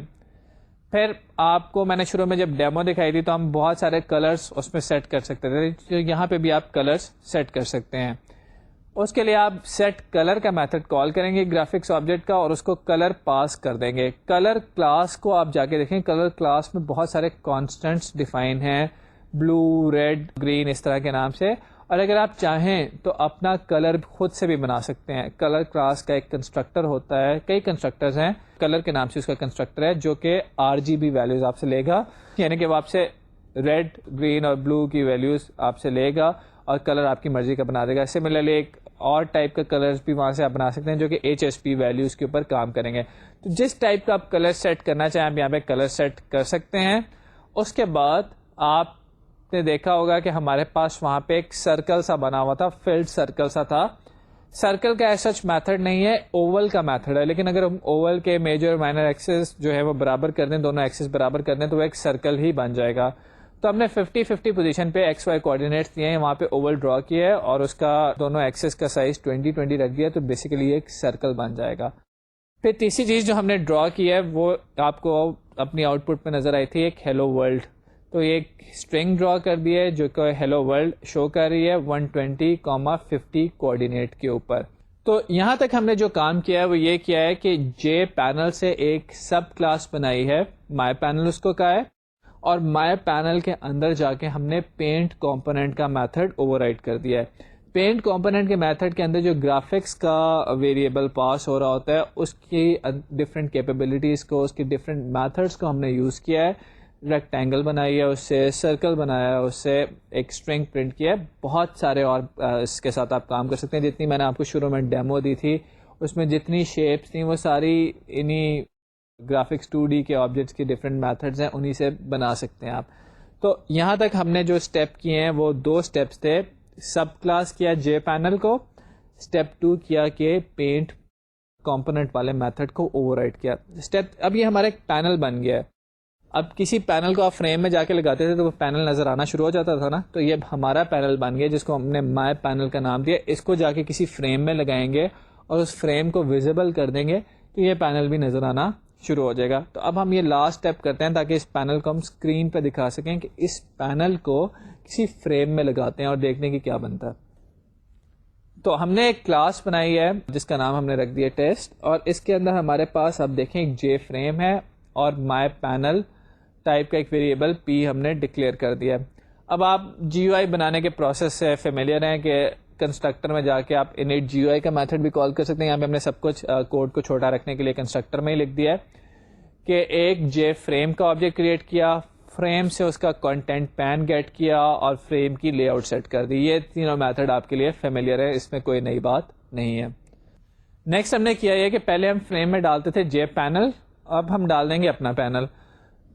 S1: پھر آپ کو میں نے شروع میں جب ڈیمو دکھائی تھی تو ہم بہت سارے کلرز اس میں سیٹ کر سکتے تھے، یہاں پہ بھی آپ کلرز سیٹ کر سکتے ہیں. اس کے لیے آپ سیٹ کلر کا میتھڈ کال کریں گے گرافکس آبجیکٹ کا اور اس کو کلر پاس کر دیں گے. کلر کلاس کو آپ جا کے دیکھیں، کلر کلاس میں بہت سارے کانسٹنٹس ڈیفائن ہیں، بلو، ریڈ، گرین، اس طرح کے نام سے. اور اگر آپ چاہیں تو اپنا کلر خود سے بھی بنا سکتے ہیں. کلر کلاس کا ایک کنسٹرکٹر ہوتا ہے، کئی کنسٹرکٹرز ہیں، کلر کے نام سے اس کا کنسٹرکٹر ہے جو کہ RGB ویلیوز آپ سے لے گا، یعنی کہ وہ آپ سے ریڈ، گرین اور بلو کی ویلیوز آپ سے لے گا اور کلر آپ کی مرضی کا بنا دے گا. سملرلی ایک اور ٹائپ کا کلرز بھی وہاں سے آپ بنا سکتے ہیں جو کہ HSP ویلیوز کے اوپر کام کریں گے. تو جس ٹائپ کا آپ کلر سیٹ کرنا چاہیں آپ یہاں پہ کلر سیٹ کر سکتے ہیں. اس کے بعد آپ نے دیکھا ہوگا کہ ہمارے پاس وہاں پہ ایک سرکل سا بنا ہوا تھا، فلڈ سرکل سا تھا. سرکل کا ایسا میتھڈ نہیں ہے، اوول کا میتھڈ ہے، لیکن اگر ہم اوول کے میجر اور مائنر ایکسس جو ہے وہ برابر کر دیں، دونوں ایکسس برابر کر دیں تو وہ ایک سرکل ہی بن جائے گا. تو ہم نے 50-50 پوزیشن پہ ایکس وائی کوآرڈینیٹس دیے ہیں، وہاں پہ اوول ڈرا کیا ہے اور اس کا دونوں ایکسس کا سائز 20-20 رکھ دیا، تو بیسیکلی ایک سرکل بن جائے گا. پھر تیسری چیز جو ہم نے ڈرا کی ہے وہ آپ کو اپنی آؤٹ پٹ میں نظر آئی تھی، ایک ہیلو ورلڈ. تو یہ ایک اسٹرنگ ڈرا کر دی ہے جو کہ ہیلو ورلڈ شو کر رہی ہے 120,50 کوآرڈینیٹ کے اوپر. تو یہاں تک ہم نے جو کام کیا ہے وہ یہ کیا ہے کہ جے پینل سے ایک سب کلاس بنائی ہے، مائی پینل اس کو کہا ہے، اور مائی پینل کے اندر جا کے ہم نے پینٹ کمپوننٹ کا میتھڈ اوور رائڈ کر دیا ہے. پینٹ کمپوننٹ کے میتھڈ کے اندر جو گرافکس کا ویریبل پاس ہو رہا ہوتا ہے اس کی ڈفرینٹ کیپیبلٹیز کو، اس کی ڈفرینٹ میتھڈس کو ہم نے یوز کیا ہے. ریکٹینگل بنائی ہے، اس سے سرکل بنایا ہے، اس سے ایک اسٹرنگ پرنٹ کیا ہے. بہت سارے اور اس کے ساتھ آپ کام کر سکتے ہیں. جتنی میں نے آپ کو شروع میں ڈیمو دی تھی اس میں جتنی شیپس تھیں وہ ساری انہی گرافکس 2D کے آبجیکٹس کی ڈفرینٹ میتھڈز ہیں، انہی سے بنا سکتے ہیں آپ. تو یہاں تک ہم نے جو اسٹیپ کیے ہیں وہ 2 اسٹیپس تھے. سب کلاس کیا جے پینل کو، اسٹیپ 2 کیا کہ پینٹ کمپوننٹ والے میتھڈ کو اوور رائڈ کیا. اب یہ ہمارا ایک پینل بن گیا ہے. اب کسی پینل کو آپ فریم میں جا کے لگاتے تھے تو وہ پینل نظر آنا شروع ہو جاتا تھا نا، تو یہ ہمارا پینل بن گیا جس کو ہم نے مائی پینل کا نام دیا. اس کو جا کے کسی فریم میں لگائیں گے اور اس فریم کو ویزیبل کر دیں گے تو یہ پینل بھی نظر آنا شروع ہو جائے گا. تو اب ہم یہ لاسٹ اسٹیپ کرتے ہیں تاکہ اس پینل کو ہم اسکرین پہ دکھا سکیں کہ اس پینل کو کسی فریم میں لگاتے ہیں اور دیکھنے کی کیا بنتا ہے. تو ہم نے ایک کلاس بنائی ہے جس کا نام ہم نے رکھ دیا ٹیسٹ، اور اس کے اندر ہمارے پاس آپ دیکھیں ایک جے فریم ہے اور مائی پینل ٹائپ کا ایک ویریبل پی ہم نے ڈکلیئر کر دیا. اب آپ جی یو آئی بنانے کے پروسیس سے فیملیئر ہیں کہ کنسٹرکٹر میں جا کے آپ انٹ جی یو آئی کا میتھڈ بھی کال کر سکتے ہیں. یہاں پہ ہم نے سب کچھ کوڈ کو چھوٹا رکھنے کے لیے کنسٹرکٹر میں ہی لکھ دیا ہے کہ ایک جے فریم کا آبجیکٹ کریٹ کیا، فریم سے اس کا کنٹینٹ پین گیٹ کیا اور فریم کی لے آؤٹ سیٹ کر دی. یہ تینوں میتھڈ آپ کے لیے فیملیئر ہے، اس میں کوئی نئی بات نہیں ہے. نیکسٹ ہم نے کیا یہ کہ پہلے ہم فریم میں ڈالتے تھے جے پینل، اب ہم ڈال دیں گے اپنا پینل.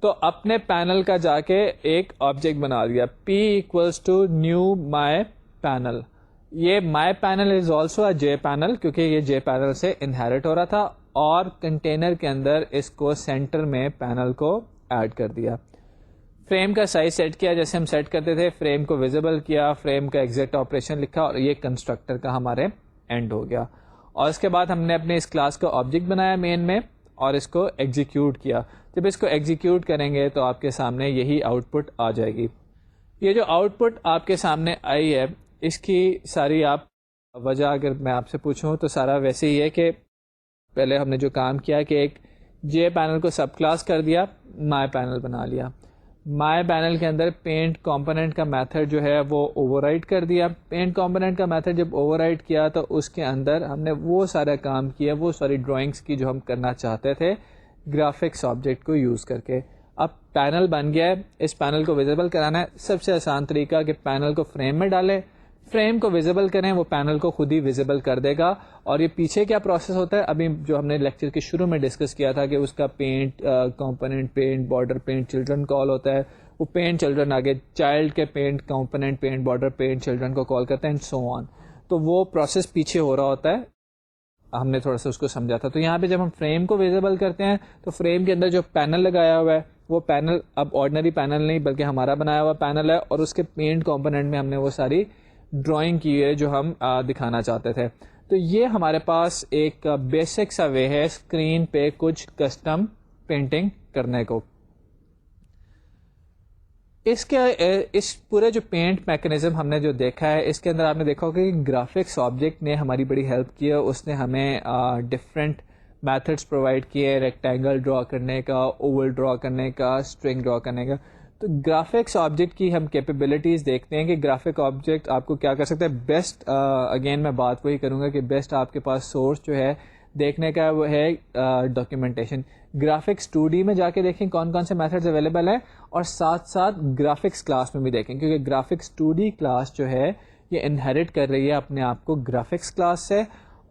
S1: تو اپنے پینل کا جا کے ایک آبجیکٹ بنا دیا P equals to new my panel. یہ my panel is also a J panel کیونکہ یہ جے پینل سے انہیرٹ ہو رہا تھا، اور کنٹینر کے اندر اس کو سینٹر میں پینل کو ایڈ کر دیا. فریم کا سائز سیٹ کیا جیسے ہم سیٹ کرتے تھے، فریم کو ویزیبل کیا، فریم کا ایگزیکٹ آپریشن لکھا، اور یہ کنسٹرکٹر کا ہمارے اینڈ ہو گیا. اور اس کے بعد ہم نے اپنے اس کلاس کا آبجیکٹ بنایا مین میں اور اس کو ایگزیکیوٹ کیا. جب اس کو ایگزیکیوٹ کریں گے تو آپ کے سامنے یہی آؤٹ پٹ آ جائے گی. یہ جو آؤٹ پٹ آپ کے سامنے آئی ہے اس کی ساری آپ وجہ اگر میں آپ سے پوچھوں تو سارا ویسے ہی ہے کہ پہلے ہم نے جو کام کیا کہ ایک جے پینل کو سب کلاس کر دیا، مائی پینل بنا لیا. مائی پینل کے اندر پینٹ کمپوننٹ کا میتھڈ جو ہے وہ اوور رائڈ کر دیا. پینٹ کمپوننٹ کا میتھڈ جب اوور رائڈ کیا تو اس کے اندر ہم نے وہ سارا کام کیا، وہ ساری ڈرائنگس کی جو ہم کرنا چاہتے تھے گرافکس آبجیکٹ کو یوز کر کے. اب پینل بن گیا ہے، اس پینل کو ویزیبل کرانا ہے. سب سے آسان طریقہ کہ پینل کو فریم میں ڈالیں، فریم کو ویزیبل کریں، وہ پینل کو خود ہی ویزیبل کر دے گا. اور یہ پیچھے کیا پروسیس ہوتا ہے ابھی جو ہم نے لیکچر کے شروع میں ڈسکس کیا تھا کہ اس کا paint component, paint border, paint children call ہوتا ہے. وہ پینٹ چلڈرن آگے چائلڈ کے paint component, paint border, paint children کو کال کرتے ہیں سو آن. تو وہ پروسیس پیچھے ہو رہا ہوتا ہے، ہم نے تھوڑا سا اس کو سمجھا تھا. تو یہاں پہ جب ہم فریم کو ویزیبل کرتے ہیں تو فریم کے اندر جو پینل لگایا ہوا ہے وہ پینل اب آرڈنری پینل نہیں بلکہ ہمارا بنایا ہوا پینل ہے، اور اس کے پینٹ کمپوننٹ میں ہم نے وہ ساری ڈرائنگ کی ہے جو ہم دکھانا چاہتے تھے. تو یہ ہمارے پاس ایک بیسک سا وے ہے اسکرین پہ کچھ کسٹم پینٹنگ کرنے کو. اس پورے جو پینٹ میکینزم ہم نے جو دیکھا ہے اس کے اندر آپ نے دیکھا ہوگا کہ گرافکس آبجیکٹ نے ہماری بڑی ہیلپ کی ہے. اس نے ہمیں ڈفرینٹ میتھڈس پرووائڈ کیے، ریکٹینگل ڈرا کرنے کا، اوول ڈرا کرنے کا، اسٹرنگ ڈرا کرنے کا. تو گرافکس آبجیکٹ کی ہم کیپیبلٹیز دیکھتے ہیں کہ گرافک آبجیکٹ آپ کو کیا کر سکتا ہے. بیسٹ اگین میں بات وہی کروں گا کہ بیسٹ آپ کے پاس سورس جو ہے دیکھنے کا وہ ہے ڈاکیومنٹیشن. گرافکس 2D میں جا کے دیکھیں کون کون سے میتھڈز اویلیبل ہیں، اور ساتھ ساتھ گرافکس کلاس میں بھی دیکھیں کیونکہ گرافکس 2D کلاس جو ہے یہ انہیریٹ کر رہی ہے اپنے آپ کو گرافکس کلاس سے،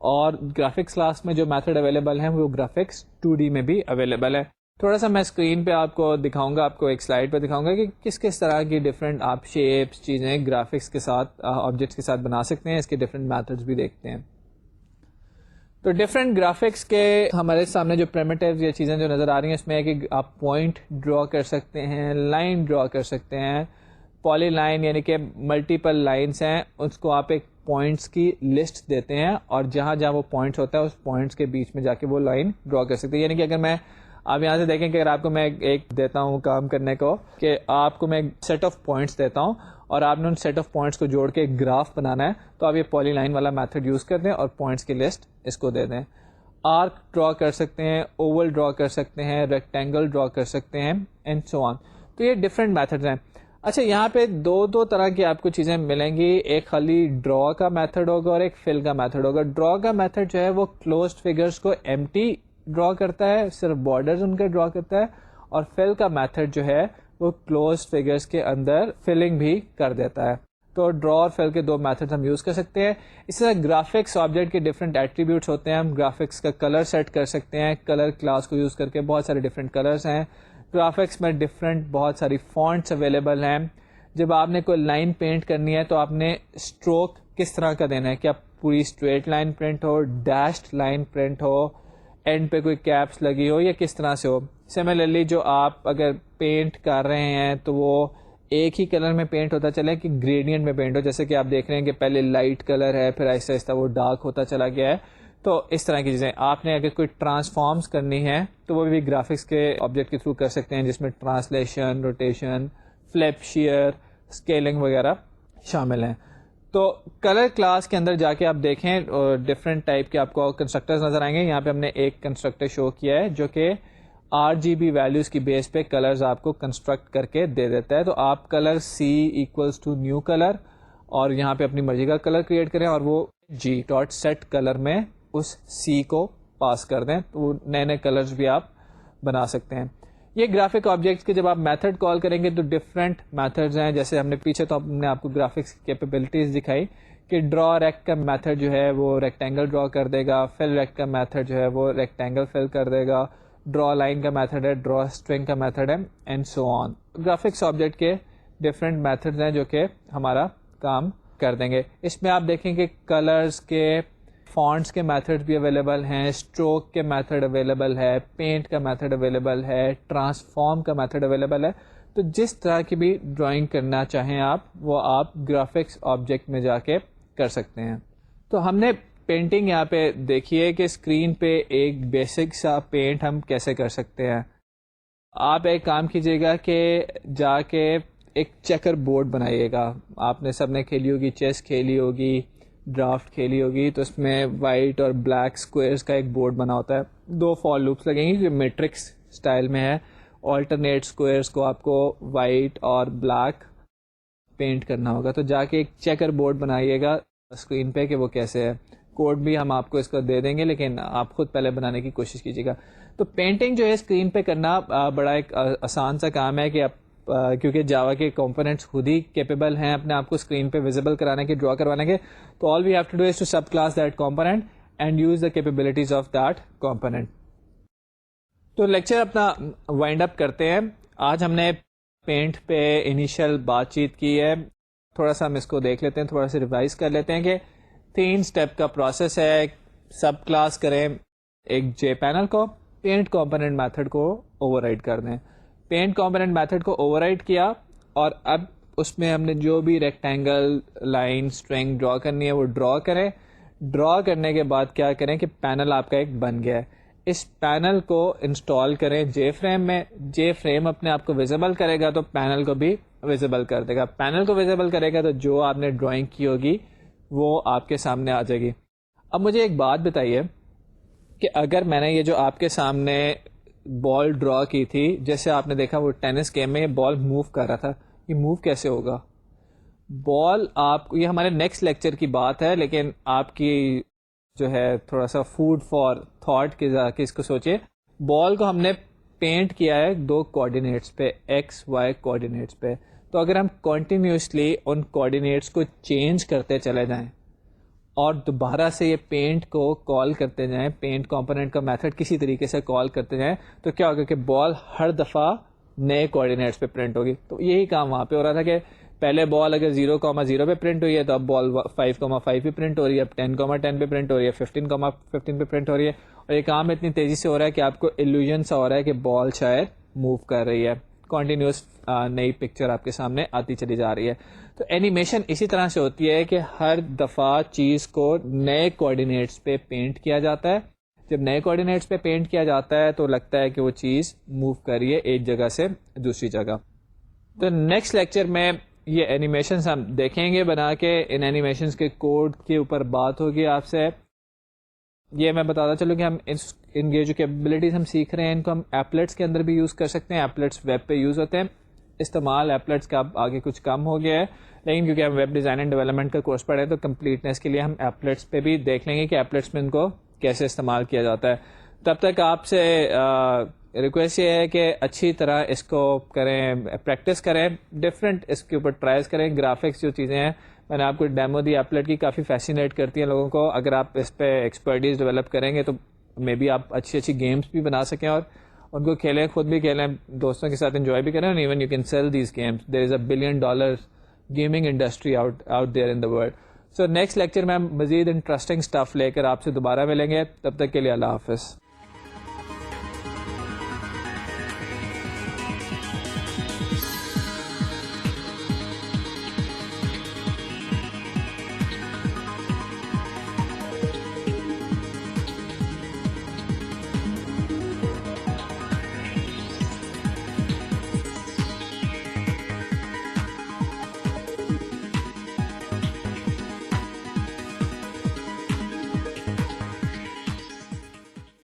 S1: اور گرافکس کلاس میں جو میتھڈ اویلیبل ہیں وہ گرافکس 2D میں بھی اویلیبل ہے. تھوڑا سا میں اسکرین پہ آپ کو دکھاؤں گا، آپ کو ایک سلائڈ پہ دکھاؤں گا کہ کس کس طرح کی ڈفرینٹ آپ شیپس چیزیں گرافکس کے ساتھ آبجیکٹس کے ساتھ بنا سکتے ہیں. اس کے ڈفرینٹ میتھڈس بھی دیکھتے ہیں. تو ڈفرینٹ گرافکس کے ہمارے سامنے جو پریمیٹیوز یا چیزیں جو نظر آ رہی ہیں اس میں ہے کہ آپ پوائنٹ ڈرا کر سکتے ہیں، لائن ڈرا کر سکتے ہیں، پالی لائن یعنی کہ ملٹیپل لائنس ہیں اس کو آپ ایک پوائنٹس کی لسٹ دیتے ہیں اور جہاں جہاں وہ پوائنٹس ہوتا ہے اس پوائنٹس کے بیچ میں جا کے وہ لائن ڈرا کر سکتے ہیں. یعنی کہ اگر میں آپ یہاں سے دیکھیں کہ اگر آپ کو میں ایک دیتا ہوں کام کرنے کو کہ آپ کو میں ایک سیٹ آف پوائنٹس دیتا ہوں اور آپ نے ان سیٹ آف پوائنٹس کو جوڑ کے ایک گراف بنانا ہے, تو آپ یہ پالی لائن والا میتھڈ یوز کر دیں اور پوائنٹس کی لسٹ اس کو دے دیں. آرک ڈرا کر سکتے ہیں, اوول ڈرا کر سکتے ہیں, ریکٹینگل ڈرا کر سکتے ہیں اینڈ سو آن. تو یہ ڈفرینٹ میتھڈز ہیں. اچھا یہاں پہ دو طرح کی آپ کو چیزیں ملیں گی, ایک خالی ڈرا کا میتھڈ ہوگا اور ایک فل کا میتھڈ ہوگا. ڈرا کا میتھڈ جو ہے وہ کلوزڈ فگرس کو ایمٹی ڈرا کرتا ہے, صرف بارڈرز ان کے ڈرا کرتا ہے, اور فل کا میتھڈ جو ہے وہ کلوزڈ فگرس کے اندر فلنگ بھی کر دیتا ہے. تو ڈرا اور فل کے دو میتھڈ ہم یوز کر سکتے ہیں. اس طرح گرافکس آبجیکٹ کے ڈفرینٹ ایٹریبیوٹس ہوتے ہیں, ہم گرافکس کا کلر سیٹ کر سکتے ہیں. کلر کلاس کو یوز کر کے بہت سارے ڈفرینٹ کلرز ہیں. گرافکس میں ڈفرینٹ بہت ساری فونٹس اویلیبل ہیں. جب آپ نے کوئی لائن پینٹ کرنی ہے تو آپ نے اسٹروک کس طرح کا دینا ہے, کیا پوری straight line print who, dashed line print who, and پہ کوئی کیپس لگی ہو, یا کس طرح سے ہو. سملرلی جو آپ اگر پینٹ کر رہے ہیں تو وہ ایک ہی کلر میں پینٹ ہوتا چلے کہ گریڈینٹ میں پینٹ ہو, جیسے کہ آپ دیکھ رہے ہیں کہ پہلے لائٹ کلر ہے پھر آہستہ آہستہ وہ ڈارک ہوتا چلا گیا ہے. تو اس طرح کی چیزیں آپ نے اگر کوئی ٹرانسفارمز کرنی ہے تو وہ بھی گرافکس کے آبجیکٹ کے تھرو کر سکتے ہیں, جس میں translation, rotation, flip, shear, scaling وغیرہ شامل ہیں. تو کلر کلاس کے اندر جا کے آپ دیکھیں ڈفرینٹ ٹائپ کے آپ کو کنسٹرکٹرز نظر آئیں گے. یہاں پہ ہم نے ایک کنسٹرکٹر شو کیا ہے جو کہ RGB ویلیوز کی بیس پہ کلرز آپ کو کنسٹرکٹ کر کے دے دیتا ہے. تو آپ colour C equals to new colour اور یہاں پہ اپنی مرضی کا کلر کریٹ کریں اور وہ G.set کلر میں اس C کو پاس کر دیں, تو وہ نئے نئے کلرز بھی آپ بنا سکتے ہیں. یہ گرافک آبجیکٹس کے جب آپ میتھڈ کال کریں گے تو ڈفرینٹ میتھڈز ہیں. جیسے ہم نے پیچھے تو ہم نے آپ کو گرافکس کیپیبلٹیز دکھائی کہ ڈرا ریکٹ کا میتھڈ جو ہے وہ ریکٹینگل ڈرا کر دے گا, فل ریکٹ کا میتھڈ جو ہے وہ ریکٹینگل فل کر دے گا, ڈرا لائن کا میتھڈ ہے, ڈرا اسٹرنگ کا میتھڈ ہے, and so on. Graphics object کے ڈفرینٹ میتھڈز ہیں جو کہ ہمارا کام کر دیں گے. اس میں آپ دیکھیں کہ کلرز کے, فونٹس کے میتھڈ بھی اویلیبل ہیں, اسٹروک کے میتھڈ اویلیبل ہے, پینٹ کا میتھڈ اویلیبل ہے, ٹرانسفارم کا میتھڈ اویلیبل ہے. تو جس طرح کی بھی ڈرائنگ کرنا چاہیں آپ وہ آپ گرافکس آبجیکٹ میں جا کے کر سکتے ہیں. تو ہم نے پینٹنگ یہاں پہ دیکھیے کہ اسکرین پہ ایک بیسک سا پینٹ ہم کیسے کر سکتے ہیں. آپ ایک کام کیجیے گا کہ جا کے ایک چیکر بورڈ بنائیے گا. آپ نے سب نے کھیلی ہوگی, چیس کھیلی ہوگی, ڈرافٹ کھیلی ہوگی, تو اس میں وائٹ اور بلیک اسکوئرس کا ایک بورڈ بنا ہوتا ہے. دو فار لوپس لگیں گی جو میٹرکس اسٹائل میں ہے. آلٹرنیٹ اسکوئرس کو آپ کو وائٹ اور بلیک پینٹ کرنا ہوگا. تو جا کے ایک چیکر بورڈ بنائیے گا اسکرین پہ کہ وہ کیسے ہے. کوڈ بھی ہم آپ کو اس کو دے دیں گے لیکن آپ خود پہلے بنانے کی کوشش کیجیے گا. تو پینٹنگ جو ہے اسکرین پہ کرنا بڑا ایک آسان سا کام ہے کہ آپ کیونکہ جاوا کے کمپوننٹس خود ہی کیپیبل ہیں اپنے آپ کو اسکرین پہ ویزیبل کرانے کے, ڈرا کروانے کے. تو all we have to do is to subclass that component and use the capabilities of that component. تو لیکچر اپنا وائنڈ اپ کرتے ہیں. آج ہم نے پینٹ پہ انیشیل بات چیت کی ہے. تھوڑا سا ہم اس کو دیکھ لیتے ہیں, تھوڑا سا ریوائز کر لیتے ہیں کہ 3 اسٹیپ کا پروسیس ہے. سب کلاس کریں ایک جے پینل کو, پینٹ کمپوننٹ میتھڈ کو اوور رائڈ کر دیں. پینٹ کمپوننٹ میتھڈ کو اوور رائڈ کیا اور اب اس میں ہم نے جو بھی ریکٹینگل, لائن, اسٹرنگ ڈرا کرنی ہے وہ ڈرا کریں. ڈرا کرنے کے بعد کیا کریں کہ پینل آپ کا ایک بن گیا ہے. اس پینل کو انسٹال کریں جے فریم میں. جے فریم اپنے آپ کو ویزیبل کرے گا تو پینل کو بھی ویزیبل کر دے گا. پینل کو ویزیبل کرے گا تو جو آپ نے ڈرائنگ کی ہوگی وہ آپ کے سامنے آ جائے گی. اب مجھے ایک بات بتائیے کہ اگر میں نے یہ جو آپ کے سامنے بال ڈرا کی تھی, جیسے آپ نے دیکھا وہ ٹینس گیم میں یہ بال موو کر رہا تھا, یہ موو کیسے ہوگا؟ بال آپ کو, یہ ہمارے نیکسٹ لیکچر کی بات ہے لیکن آپ کی جو ہے تھوڑا سا فوڈ فار تھاٹ کے اس کو سوچے. بال کو ہم نے پینٹ کیا ہے 2 کوآرڈینیٹس پہ, ایکس وائی کوآرڈینیٹس پہ. تو اگر ہم کنٹینیوسلی ان کوآرڈینیٹس کو چینج کرتے چلے جائیں اور دوبارہ سے یہ پینٹ کو کال کرتے جائیں, پینٹ کمپوننٹ کا میتھڈ کسی طریقے سے کال کرتے جائیں, تو کیا ہوگا کہ بال ہر دفعہ نئے کوآرڈینیٹس پہ پرنٹ ہوگی. تو یہی کام وہاں پہ ہو رہا تھا کہ پہلے بال اگر 0,0 پہ پرنٹ ہوئی ہے تو اب بال 5,5 پہ پرنٹ ہو رہی ہے, اب 10,10 پہ پرنٹ ہو رہی ہے, 15,15 پہ پرنٹ ہو رہی ہے. اور یہ کام اتنی تیزی سے ہو رہا ہے کہ آپ کو ایلوژن سا ہو رہا ہے کہ بال شاید موو کر رہی ہے. کنٹینیوس نئی پکچر آپ کے سامنے آتی چلی جا رہی ہے. تو اینیمیشن اسی طرح سے ہوتی ہے کہ ہر دفعہ چیز کو نئے کوآرڈینیٹس پہ پینٹ کیا جاتا ہے. جب نئے کوآرڈینیٹس پہ پینٹ کیا جاتا ہے تو لگتا ہے کہ وہ چیز موو کر رہی ہے ایک جگہ سے دوسری جگہ. تو نیکسٹ لیکچر میں یہ اینیمیشنز ہم دیکھیں گے بنا کے. ان اینیمیشنز کے کوڈ کے اوپر بات ہوگی آپ سے. یہ میں بتاتا چلوں کہ ہم ان یہ جو کیپیبلٹیز ہم سیکھ رہے ہیں ان کو ہم ایپلیٹس کے اندر بھی یوز کر سکتے ہیں. ایپلیٹس ویب پہ یوز ہوتے ہیں. استعمال ایپلیٹس کا آگے کچھ کم ہو گیا ہے, لیکن کیونکہ ہم ویب ڈیزائن اینڈ ڈیولپمنٹ کا کورس پڑھے تو کمپلیٹنس کے لیے ہم ایپلیٹس پہ بھی دیکھ لیں گے کہ ایپلیٹس میں ان کو کیسے استعمال کیا جاتا ہے. تب تک آپ سے ریکویسٹ یہ ہے کہ اچھی طرح اس کو کریں, پریکٹس کریں, ڈفرینٹ اس کے اوپر ٹرائز کریں. گرافکس جو چیزیں ہیں میں نے آپ کو ڈیمو دی ایپلیٹ کی, کافی فیسینیٹ کرتی ہیں لوگوں کو. اگر آپ اس پہ ایکسپرٹیز ڈیولپ کریں گے تو مے بی آپ اچھی اچھی گیمس بھی بنا سکیں اور ان کو کھیلیں, خود بھی کھیلیں, دوستوں کے ساتھ انجوائے بھی کریں. And even you can sell these games. There is a $1 billion gaming industry out there in the world. So next lecture میں ہم مزید انٹرسٹنگ اسٹف لے کر آپ سے دوبارہ ملیں گے. تب تک کے لیے اللہ حافظ.